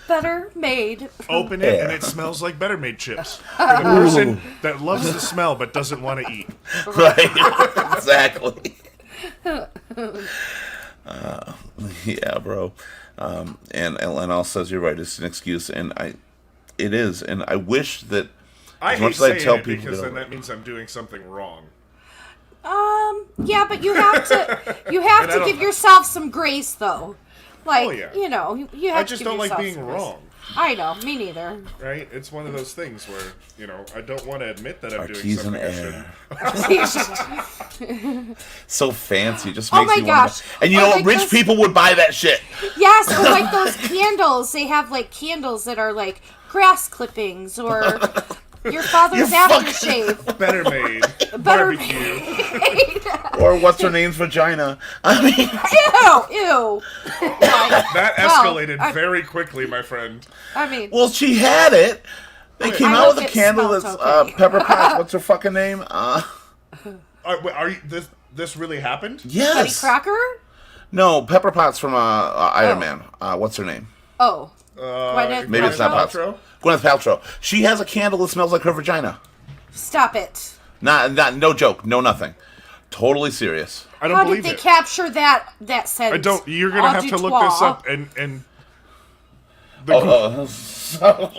Better made. Open it, and Yeah. it smells like Better Made chips. For the person that loves the smell but doesn't want to eat. Right? Exactly. Yeah, bro. And Al says you're right. It's an excuse, and it is. And I wish that I as hate much as I saying tell it people, because get then over that means I'm doing something wrong. Yeah, but you have to And I to don't- give yourself some grace though. Like, Oh, yeah. you know, you have I to just give don't like yourself being some grace. wrong, I know, me neither. right? It's one of those things where, you know, I don't want to admit that I'm our doing keys in something I shouldn't. air. So fancy, just Oh makes my you want gosh. to. And you Or know, like rich those- people would buy that shit. Yes, or like those candles. They have like candles that are like grass clippings or your father's You fuck- aftershave. Better made. Better Barbecue. Or what's her name's vagina. I mean, Ew. That Well, escalated I- very quickly, my friend. I mean, well, she had it. They came I out with hope a it candle smells that's okay. Pepper Potts. What's her fucking name? Are you, this really happened? Buddy Yes. Crocker? No, Pepper Potts from Iron Oh. Man. What's her name? Oh. Gwyneth Maybe it's not Paltrow? Potts. Gwyneth Paltrow. She has a candle that smells like her vagina. Stop it. Not no joke, no nothing. Totally serious. I don't How did believe they it. capture that scent? I don't. You're gonna Au have to look dutoir. this up, and the, So,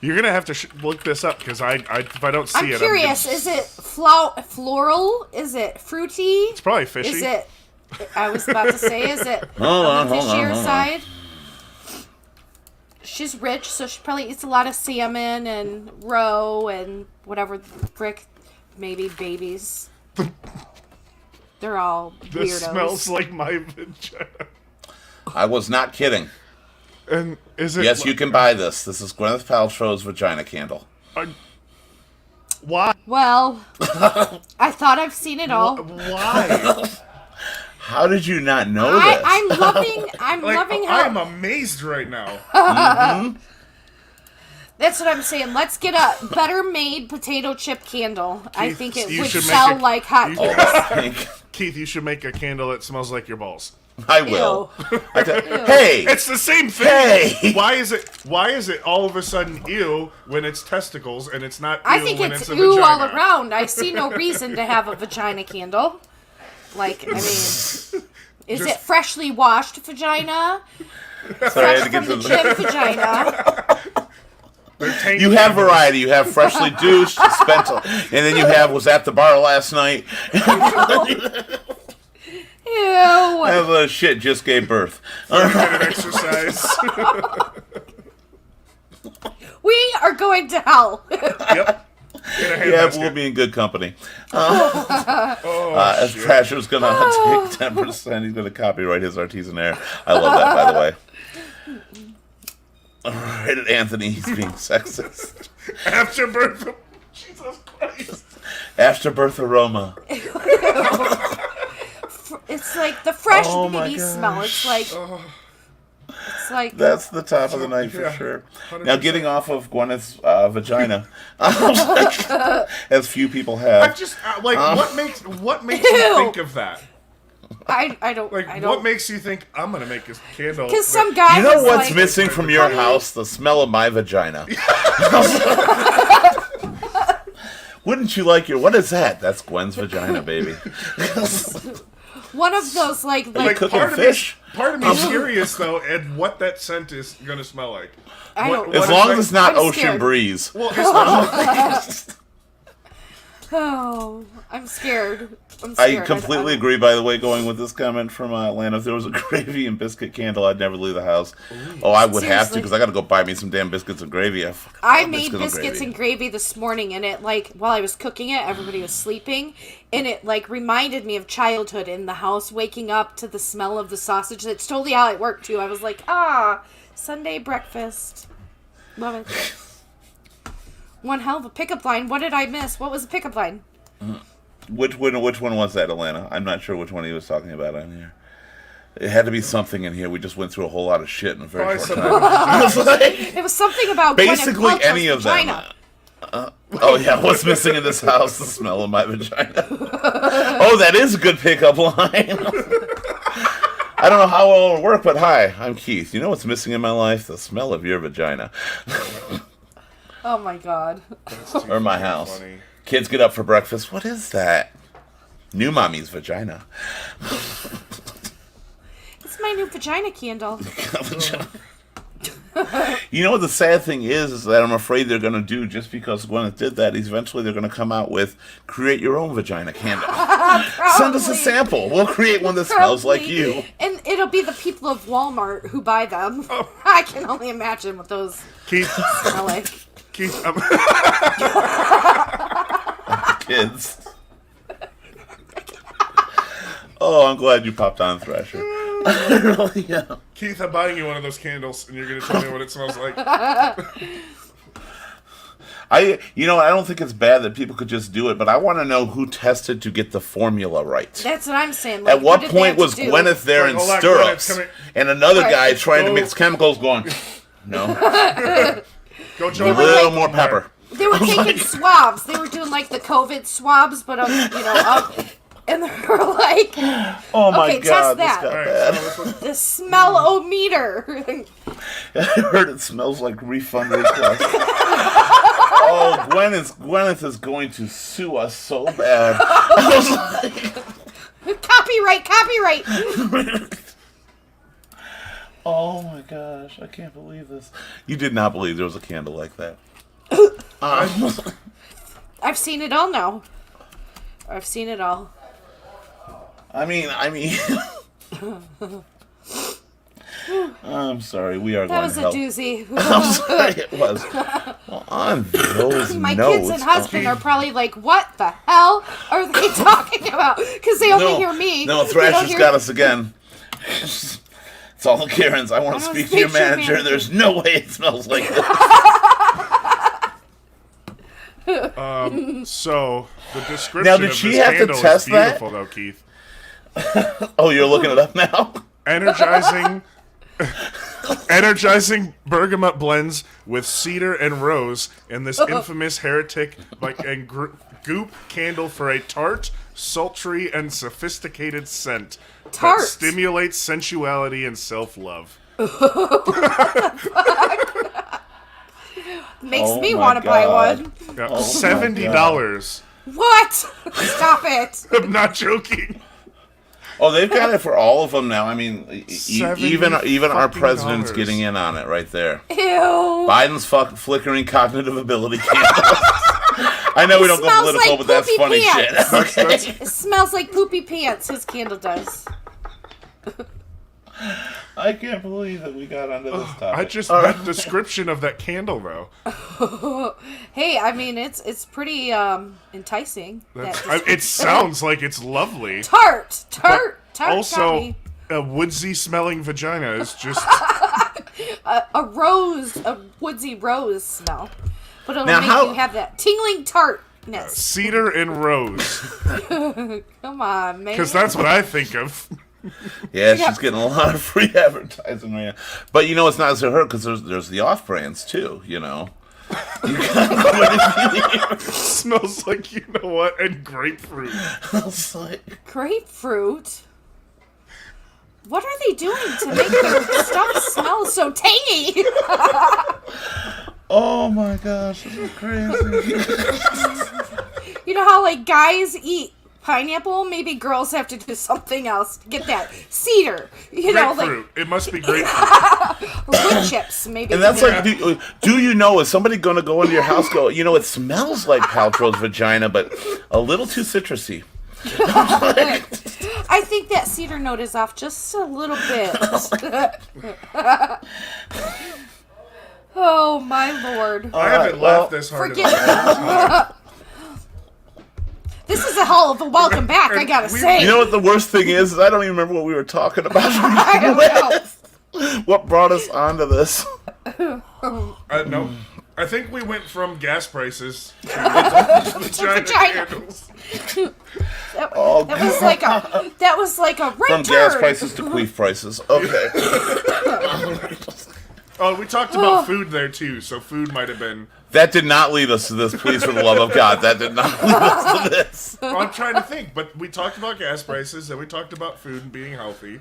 you're gonna have to look this up because I if I don't see I'm it, curious. Is it floral? Is it fruity? it's probably fishy. Is it? I was about to say, is it Hold on on, the hold on, fishier hold on. side? She's rich, so she probably eats a lot of salmon and roe and whatever frick, maybe babies. They're all This weirdos. smells like my vagina. I was not kidding. And is it? Yes, you can buy this. This is Gwyneth Paltrow's vagina candle. Why? Well, I thought I've seen it all. Why? How did you not know this? I'm loving how. I'm amazed right now. That's what I'm saying. Let's get a better made potato chip candle. I Keith, think it you would should make sell a- like hot you- Oh, cakes. I think Keith, you should make a candle that smells like your balls. I will. Ew. Hey, It's the same thing. Hey! Why is it all of a sudden ew when it's testicles and it's not ew I think when it's a ooh all vagina? around. I see no reason to have a vagina candle. Like, I mean, is it freshly washed vagina? sorry, I had Fresh to get from to the gym vagina? They're tank You have candles. variety. You have freshly douched, spent, and then you have was at the bar last night. Ew. And shit just gave birth. Kind of exercise. We are going to hell. Yep. In a Yeah, handbasket. we'll be in good company. Oh, As shit. Thrasher's gonna take 10%, he's gonna copyright his artisan air. I love that, by the way. Rated Anthony, he's being sexist. Afterbirth. Jesus Christ. Afterbirth aroma. It's like the fresh Oh my baby gosh. smell. It's like That's the top of the night for Yeah, sure. 100%. Now, getting off of Gwyneth's vagina, as few people I'm have. just what makes you Ew. think of that? I don't Like, I what don't makes you think I'm gonna make a candle? because some guy You know was what's like, missing from your house? The smell of my vagina. Wouldn't you like your? What is that? That's Gwen's vagina, baby. one of those like cooking part fish? Part of me is curious though, and what that scent is gonna smell like. I What- don't As what long is as it's that- not I'm ocean scared. breeze. Well, it's not. oh I'm scared. I'm I scared. completely agree, by the way, going with this comment from Atlanta. If there was a gravy and biscuit candle, I'd never leave the house. Oh, I would have to, Seriously. because I got to go buy me some damn biscuits and gravy. I love made biscuits and gravy this morning, and it like while I was cooking it, everybody was sleeping, and it like reminded me of childhood in the house, waking up to the smell of the sausage. That's totally how it worked too. I was like, Sunday breakfast, love it. One hell of a pickup line. What did I miss? What was the pickup line? Which one was that, Atlanta? I'm not sure which one he was talking about on here. It had to be something in here. We just went through a whole lot of shit in a very Probably short some- time. I was like, It was something about basically Gwyneth Paltrow's any of them. vagina. Oh yeah, what's missing in this house? The smell of my vagina. Oh, that is a good pickup line. I don't know how well it'll work, but hi, I'm Keith. You know what's missing in my life? The smell of your vagina. Oh my god. Or my house. Funny. Kids get up for breakfast. What is that? New mommy's vagina. It's my new vagina candle. You know what the sad thing is that I'm afraid they're going to do, just because Gwyneth did that, is eventually they're going to come out with create your own vagina candle. Send us a Probably. sample. We'll create one that smells like Probably. you. And it'll be the people of Walmart who buy them. I can only imagine what those Keith, smell like. Keith, Kids. Oh, I'm glad you popped on, Thrasher. Really, yeah. Keith, I'm buying you one of those candles, and you're gonna tell me what it smells like. I don't think it's bad that people could just do it, but I want to know who tested to get the formula right. That's what I'm saying. Like, At what did they point have to was do? Gwyneth there Like, in hold on, stirrups, Gwyneth, come here. and another Right. guy trying to Go. mix chemicals going, no, Go a join little like- more pepper. They were taking swabs. They were doing like the COVID swabs, but up, and they were like, Oh my Okay, god, test this that. got All right, bad. so this one- the smell-o-meter. I heard it smells like refund request. Oh, Gwyneth is going to sue us so bad. I was like, Copyright. oh my gosh, I can't believe this. You did not believe there was a candle like that. I've seen it all now. I've seen it all. I mean, I'm sorry, we are That going was to a help. doozy. I'm sorry, it was. Well, on those My notes, kids and husband are probably like, what the hell are they talking about? Because they only hear me. No, They don't Thrasher's hear- got us again. It's all the Karens. I want to I don't speak to your speak to your manager. manager. There's no way it smells like this. So the description Now, did of she this have to candle test is that? beautiful, though, Keith. Oh, you're looking it up now? Energizing, energizing bergamot blends with cedar and rose in this infamous heretic goop candle for a tart, sultry, and sophisticated scent Tart. that stimulates sensuality and self-love. Makes Oh me my want to buy God. one. Yeah, my $70. What? Stop it. I'm not joking. Oh, they've got it for all of them now. I mean, even our fucking president's dollars. getting in on it right there. Ew. Biden's flickering cognitive ability candles. I know we don't go Smells political, like but that's poopy funny pants. shit. Okay. It smells like poopy pants. His candle does. I can't believe that we got onto this topic. I just that description of that candle though. Hey, I mean it's pretty enticing. It sounds like it's lovely. Tart. Got Also, me. a woodsy smelling vagina is just a woodsy rose smell, but it'll Now, make how- you have that tingling tartness. cedar and rose. Come on, man. Because that's what I think of. Yeah, she's getting a lot of free advertising right now. But you know, it's not to her because there's the off brands too. You know, you got Smells like you know what, and grapefruit. it's like, grapefruit. What are they doing to make their stuff smell so tangy? oh my gosh, this is crazy. You know how like guys eat pineapple? Maybe girls have to do something else to get that cedar. You know, Grapefruit. It must be grapefruit. like wood chips. Maybe. And that's like, do you know, is somebody going to go into your house? Go, you know, it smells like Paltrow's vagina, but a little too citrusy. I think that cedar note is off just a little bit. Oh my lord! I haven't well, laughed this hard in a Forget long time. This is a hell of a welcome back. I gotta say. You know what the worst thing is I don't even remember what we were talking about. I don't know. What brought us onto this? No. I think we went from gas prices to vagina vagina. candles. Oh, That was like a right from turn. gas prices to queef prices. Okay. Oh, we talked about food there too, so food might have been. That did not lead us to this, please, for the love of God. That did not lead us to this. Well, I'm trying to think, but we talked about gas prices and we talked about food and being healthy.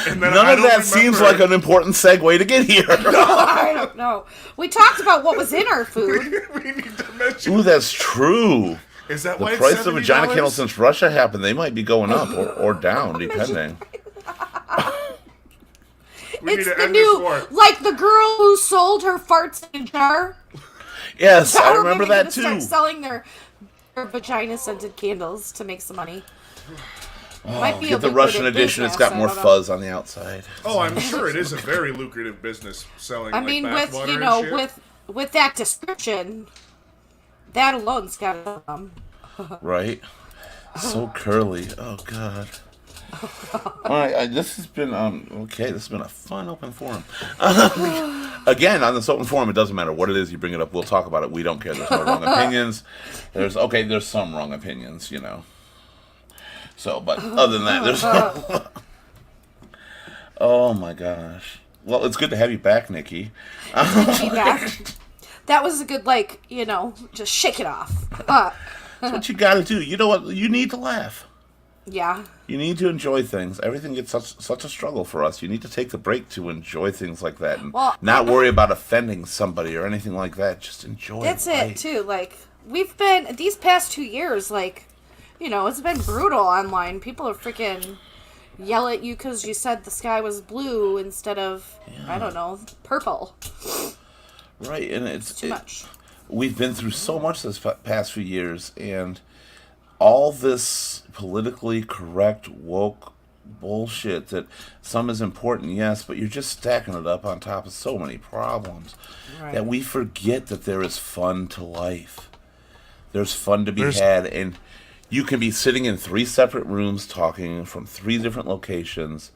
And then None I of don't that seems remember- like an important segue to get here. I don't know. We talked about what was in our food. we need to mention. Ooh, that's true. Is that The why price it's of vagina $70? candles since Russia happened, they might be going up or down, depending. We need It's to the end this new, war. like the girl who sold her farts in a jar. Yes, I Or remember maybe they're that gonna too. Start selling their vagina scented candles to make some money. Might be a Get the Russian lucrative edition. It's business, got I more don't know. fuzz on the outside. Oh, I'm sure it is a very lucrative business selling. I like, mean, with bathwater you and know, shit. with that description, that alone's got Right? So curly. Oh God. All right, this has been okay. This has been a fun open forum. Again, on this open forum, it doesn't matter what it is. You bring it up, we'll talk about it. We don't care. There's no wrong opinions. There's some wrong opinions, you know. So, but other than that, there's. Oh my gosh. Well, it's good to have you back, Nikki. yeah. That was a good, like, you know, just shake it off. That's what you got to do. You know what? You need to laugh. Yeah. You need to enjoy things. Everything gets such a struggle for us. You need to take the break to enjoy things like that and Well, not worry about offending somebody or anything like that. Just enjoy That's life. it, too. Like, we've been, these past 2 years, like, you know, it's been brutal online. People are freaking yell at you because you said the sky was blue instead of, I don't know, purple. Right, and it's Too much. We've been through so much this past few years, and all this politically correct woke bullshit that some is important, yes, but you're just stacking it up on top of so many problems that we forget that there is fun to life. There's fun to be had, and you can be sitting in 3 separate rooms talking from 3 different locations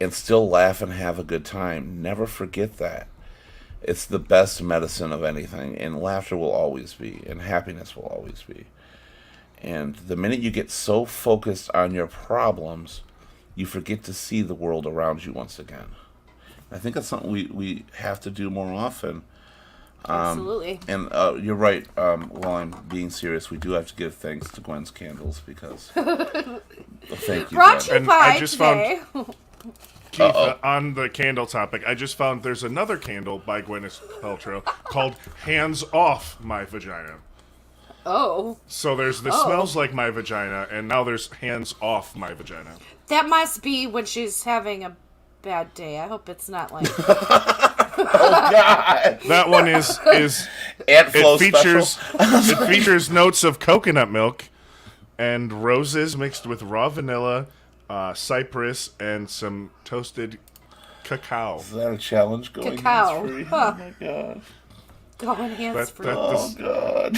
and still laugh and have a good time. Never forget that. It's the best medicine of anything, and laughter will always be, and happiness will always be. And the minute you get so focused on your problems, you forget to see the world around you once again. I think that's something we have to do more often. Absolutely. And you're right. While I'm being serious, we do have to give thanks to Gwen's Candles because thank you, Brought Gwen. you by I just today. Keith, on the candle topic, I just found there's another candle by Gwyneth Paltrow called Hands Off My Vagina. Oh, So there's this smells like my vagina, and now there's Hands Off My Vagina. that must be when she's having a bad day. I hope it's not like. God. That one is Ant flow it features special. it features notes of coconut milk and roses mixed with raw vanilla, cypress, and some toasted cacao. Is that a challenge going Cacao. hands-free? Huh. Oh my god. Going hands free. That, Oh god.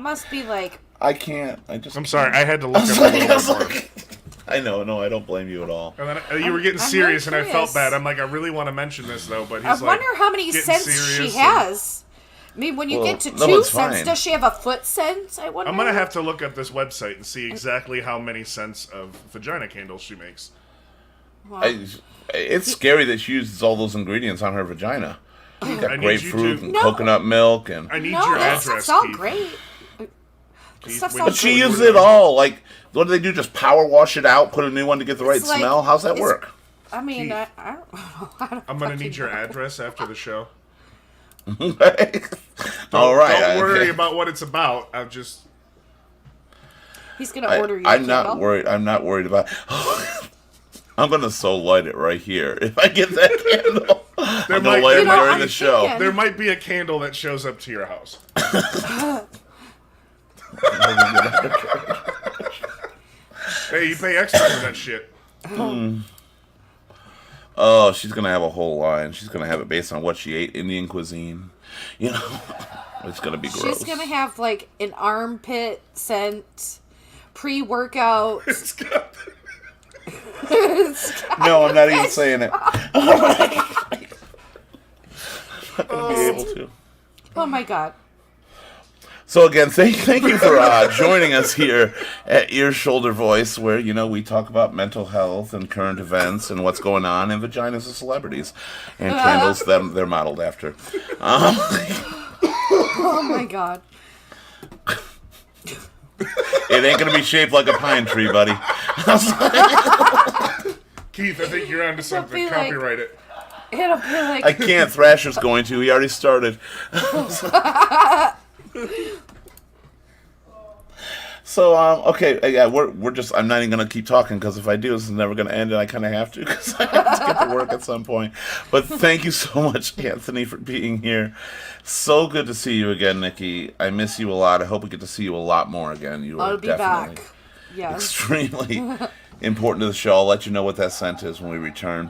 must be like. I can't. I just. I'm sorry, I had to look up a I little was bit more. like, I know. No, I don't blame you at all. And then you were getting I'm serious, really and I felt curious. bad. I'm like, I really want to mention this though, but he's I like, wonder how many getting cents she serious and- has. I mean, when you Well, get to no, 2 it's cents, fine. does she have a foot cent? I wonder. I'm gonna have to look up this website and see exactly how many cents of vagina candles she makes. It's scary that she uses all those ingredients on her vagina. She's got I need grapefruit you and No. coconut milk and. I need No, your that address, stuff's all Keith. great. Keith, Stuff's when- all But she great. uses it all. Like, what do they do? Just power wash it out, put a new one to get the right It's like- smell? How's that it's- work? I mean, Keith. I don't know. I don't I'm gonna fucking need your know. address after the show. All right. Don't worry okay. about what it's about. I'm just. He's gonna order you. I'm a not candle. worried. I'm not worried about. I'm gonna so light it right here if I get that candle. I'm gonna might- light it You know, during I'm the show. thinking- There might be a candle that shows up to your house. Hey, you pay extra for that shit. Oh, she's gonna have a whole line. She's gonna have it based on what she ate, Indian cuisine. You know, it's gonna be gross. She's gonna have like an armpit scent, pre-workout. It's got- No, I'm not even saying it. I'm not gonna be able to. Oh my god. So again, thank you for joining us here at Ear Shoulder Voice, where we talk about mental health and current events and what's going on, and vaginas of celebrities and candles they're modeled after. Oh my god. It ain't gonna be shaped like a pine tree, buddy. Keith, I think you're onto something. be like- Copyright it. It'll be like I can't. Thrasher's going to. He already started. So okay, yeah, we're just. I'm not even gonna keep talking because if I do, this is never gonna end, and I kind of have to because I have to get to work at some point. But thank you so much, Anthony, for being here. So good to see you again, Nikki. I miss you a lot. I hope we get to see you a lot more again. You are I'll be definitely back. Yes. extremely important to the show. I'll let you know what that scent is when we return.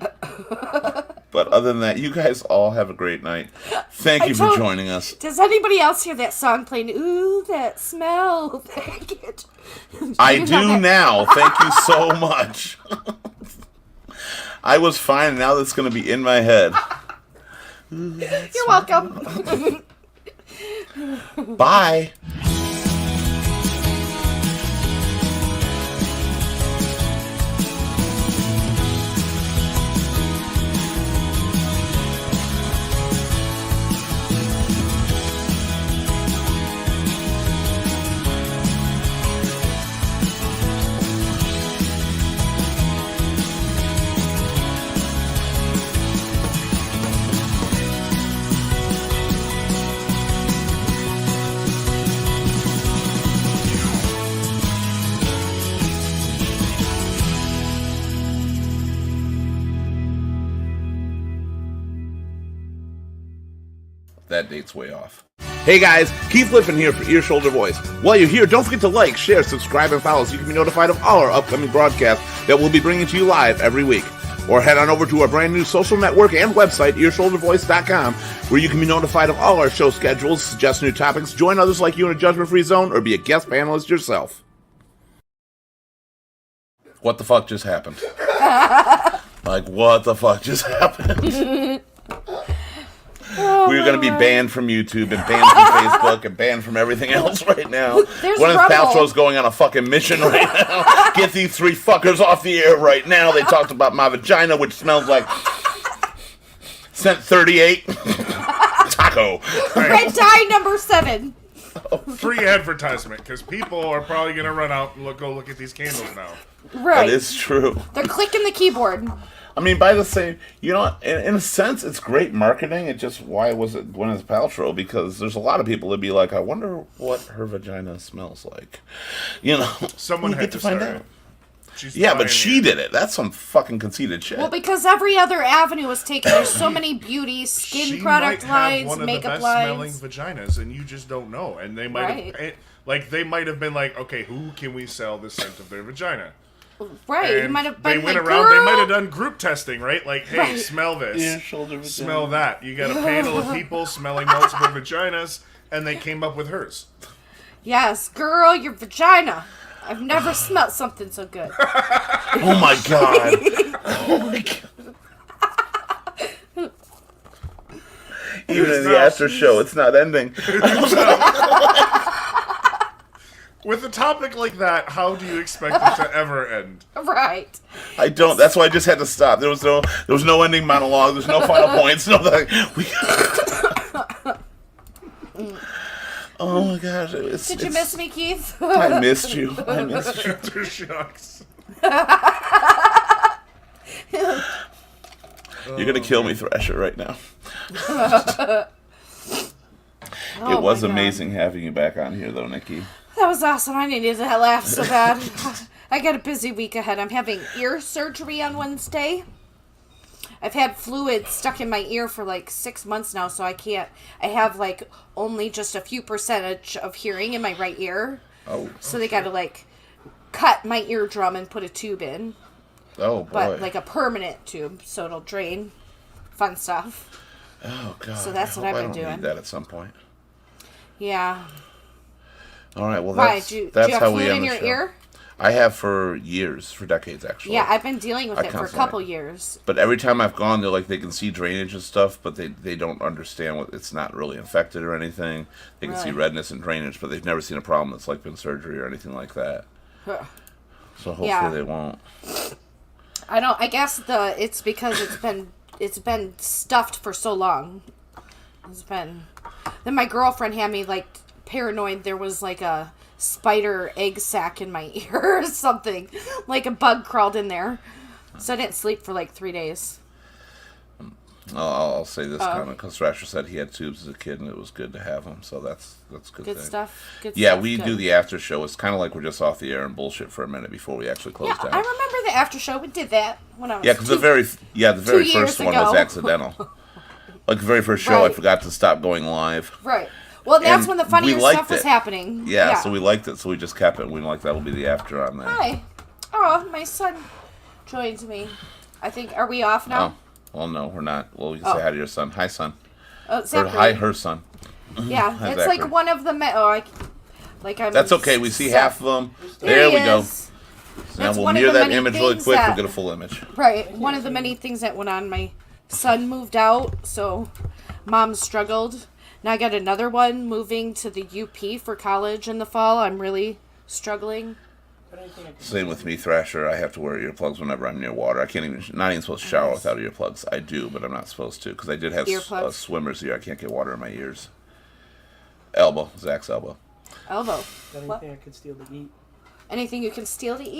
But other than that, you guys all have a great night. Thank you for told- joining us. Does anybody else hear that song playing? Ooh, that smell. Thank it. I do now. Thank you so much. I was fine, and now that's going to be in my head. You're welcome. Bye. That date's way off. Hey guys, Keith Lippin here for Ear Shoulder Voice. While you're here, don't forget to like, share, subscribe, and follow so you can be notified of all our upcoming broadcasts that we'll be bringing to you live every week. Or head on over to our brand new social network and website, earshouldervoice.com, where you can be notified of all our show schedules, suggest new topics, join others like you in a judgment-free zone, or be a guest panelist yourself. What the fuck just happened? Like, what the fuck just happened? We're going to be banned from YouTube and banned from Facebook and banned from everything else right now. There's Gwyneth Rumble. Paltrow's going on a fucking mission right now. Get these three fuckers off the air right now. They talked about my vagina, which smells like Scent 38 taco. Red dye number 7. Free advertisement, because people are probably going to run out and go look at these candles now. Right. That is true. They're clicking the keyboard. I mean, by the same, you know, in a sense, it's great marketing. It just, why was it Gwyneth Paltrow? Because there's a lot of people that be like, I wonder what her vagina smells like. You know, Someone you had get to to find start out. it. She's Yeah, the but she pioneer. did it. That's some fucking conceited shit. Well, because every other avenue was taken. There's so many beauty, skin She product might have lines, one of makeup the best smelling lines. vaginas, and you just don't know. And they might Right. have, like, they might have been like, okay, who can we sell the scent of their vagina? Right. You And might have they been went like, around. They "Girl." might have done group testing, right? Like, hey, Right. smell this, Yeah, shoulder vagina. smell that. You got a panel of people smelling multiple vaginas, and they came up with hers. Yes, girl, your vagina. I've never smelled something so good. Oh my god. Oh my god. Even in the not- after show, it's not ending. With a topic like that, how do you expect it to ever end? Right. I don't. That's why I just had to stop. There was no ending monologue. There's no final points. Nothing. Oh my gosh! Did you miss me, Keith? I missed you. I missed you. Shucks. You're gonna kill me, Thrasher, right now. Oh It was my God. amazing having you back on here, though, Nikki. That was awesome. I needed that laugh so bad. I got a busy week ahead. I'm having ear surgery on Wednesday. I've had fluid stuck in my ear for like 6 months now, so I have like only just a few percentage of hearing in my right ear. Oh, So they got to like cut my eardrum and put a tube in, oh boy. but like a permanent tube, so it'll drain. Fun stuff. Oh god. So that's I what hope I've I been don't doing. Need that at some point. Yeah. All right. Well, Why? that's Do you that's have how we fluid end in the your show. ear? I have for years, for decades actually. Yeah, I've been dealing with I it for a constantly- couple years. But every time I've gone, they're like, they can see drainage and stuff, but they don't understand what, it's not really infected or anything. They can see Really? redness and drainage, but they've never seen a problem that's like been surgery or anything like that. Huh. So hopefully Yeah. they won't. I guess it's because it's been stuffed for so long. Then my girlfriend had me like paranoid there was like a spider egg sac in my ear or something. Like a bug crawled in there. So I didn't sleep for like 3 days. I'll say this comment because Thrasher said he had tubes as a kid and it was good to have them, so that's a good Good thing. stuff. Good Yeah, stuff. we Good. do the after show. It's kind of like we're just off the air and bullshit for a minute before we actually close Yeah, down. I remember the after show. We did that when I was Yeah, because the very first 2 one years was ago. accidental. Like the very first show, I Right. forgot to stop going live. Right. Well, that's And when the we funnier liked stuff was it. happening. Yeah, so we liked it, so we just kept it. We like that will be the after on that. Hi. Oh, my son joined me. I think, are we off now? Oh, well, no, we're not. Well, we can Oh. say hi to your son. Hi, son. Oh, Or Zachary. hi, her son. Yeah, Hi, it's Zachary. like one of the I'm. That's okay. We see Zach- half of them. There There he we go. is. Now That's we'll one of mirror the that many image really things quick. We'll that- get a full image. Right. One of the many things that went on. My son moved out, so mom struggled. Now I got another one moving to the UP for college in the fall. I'm really struggling. Same with me, Thrasher. I have to wear earplugs whenever I'm near water. I can't even, not even supposed to shower without earplugs. I do, but I'm not supposed to because I did have Earplugs? swimmer's ear. I can't get water in my ears. Elbow, Zach's elbow. Elbow. Got anything I could steal to eat? Anything you can steal to eat?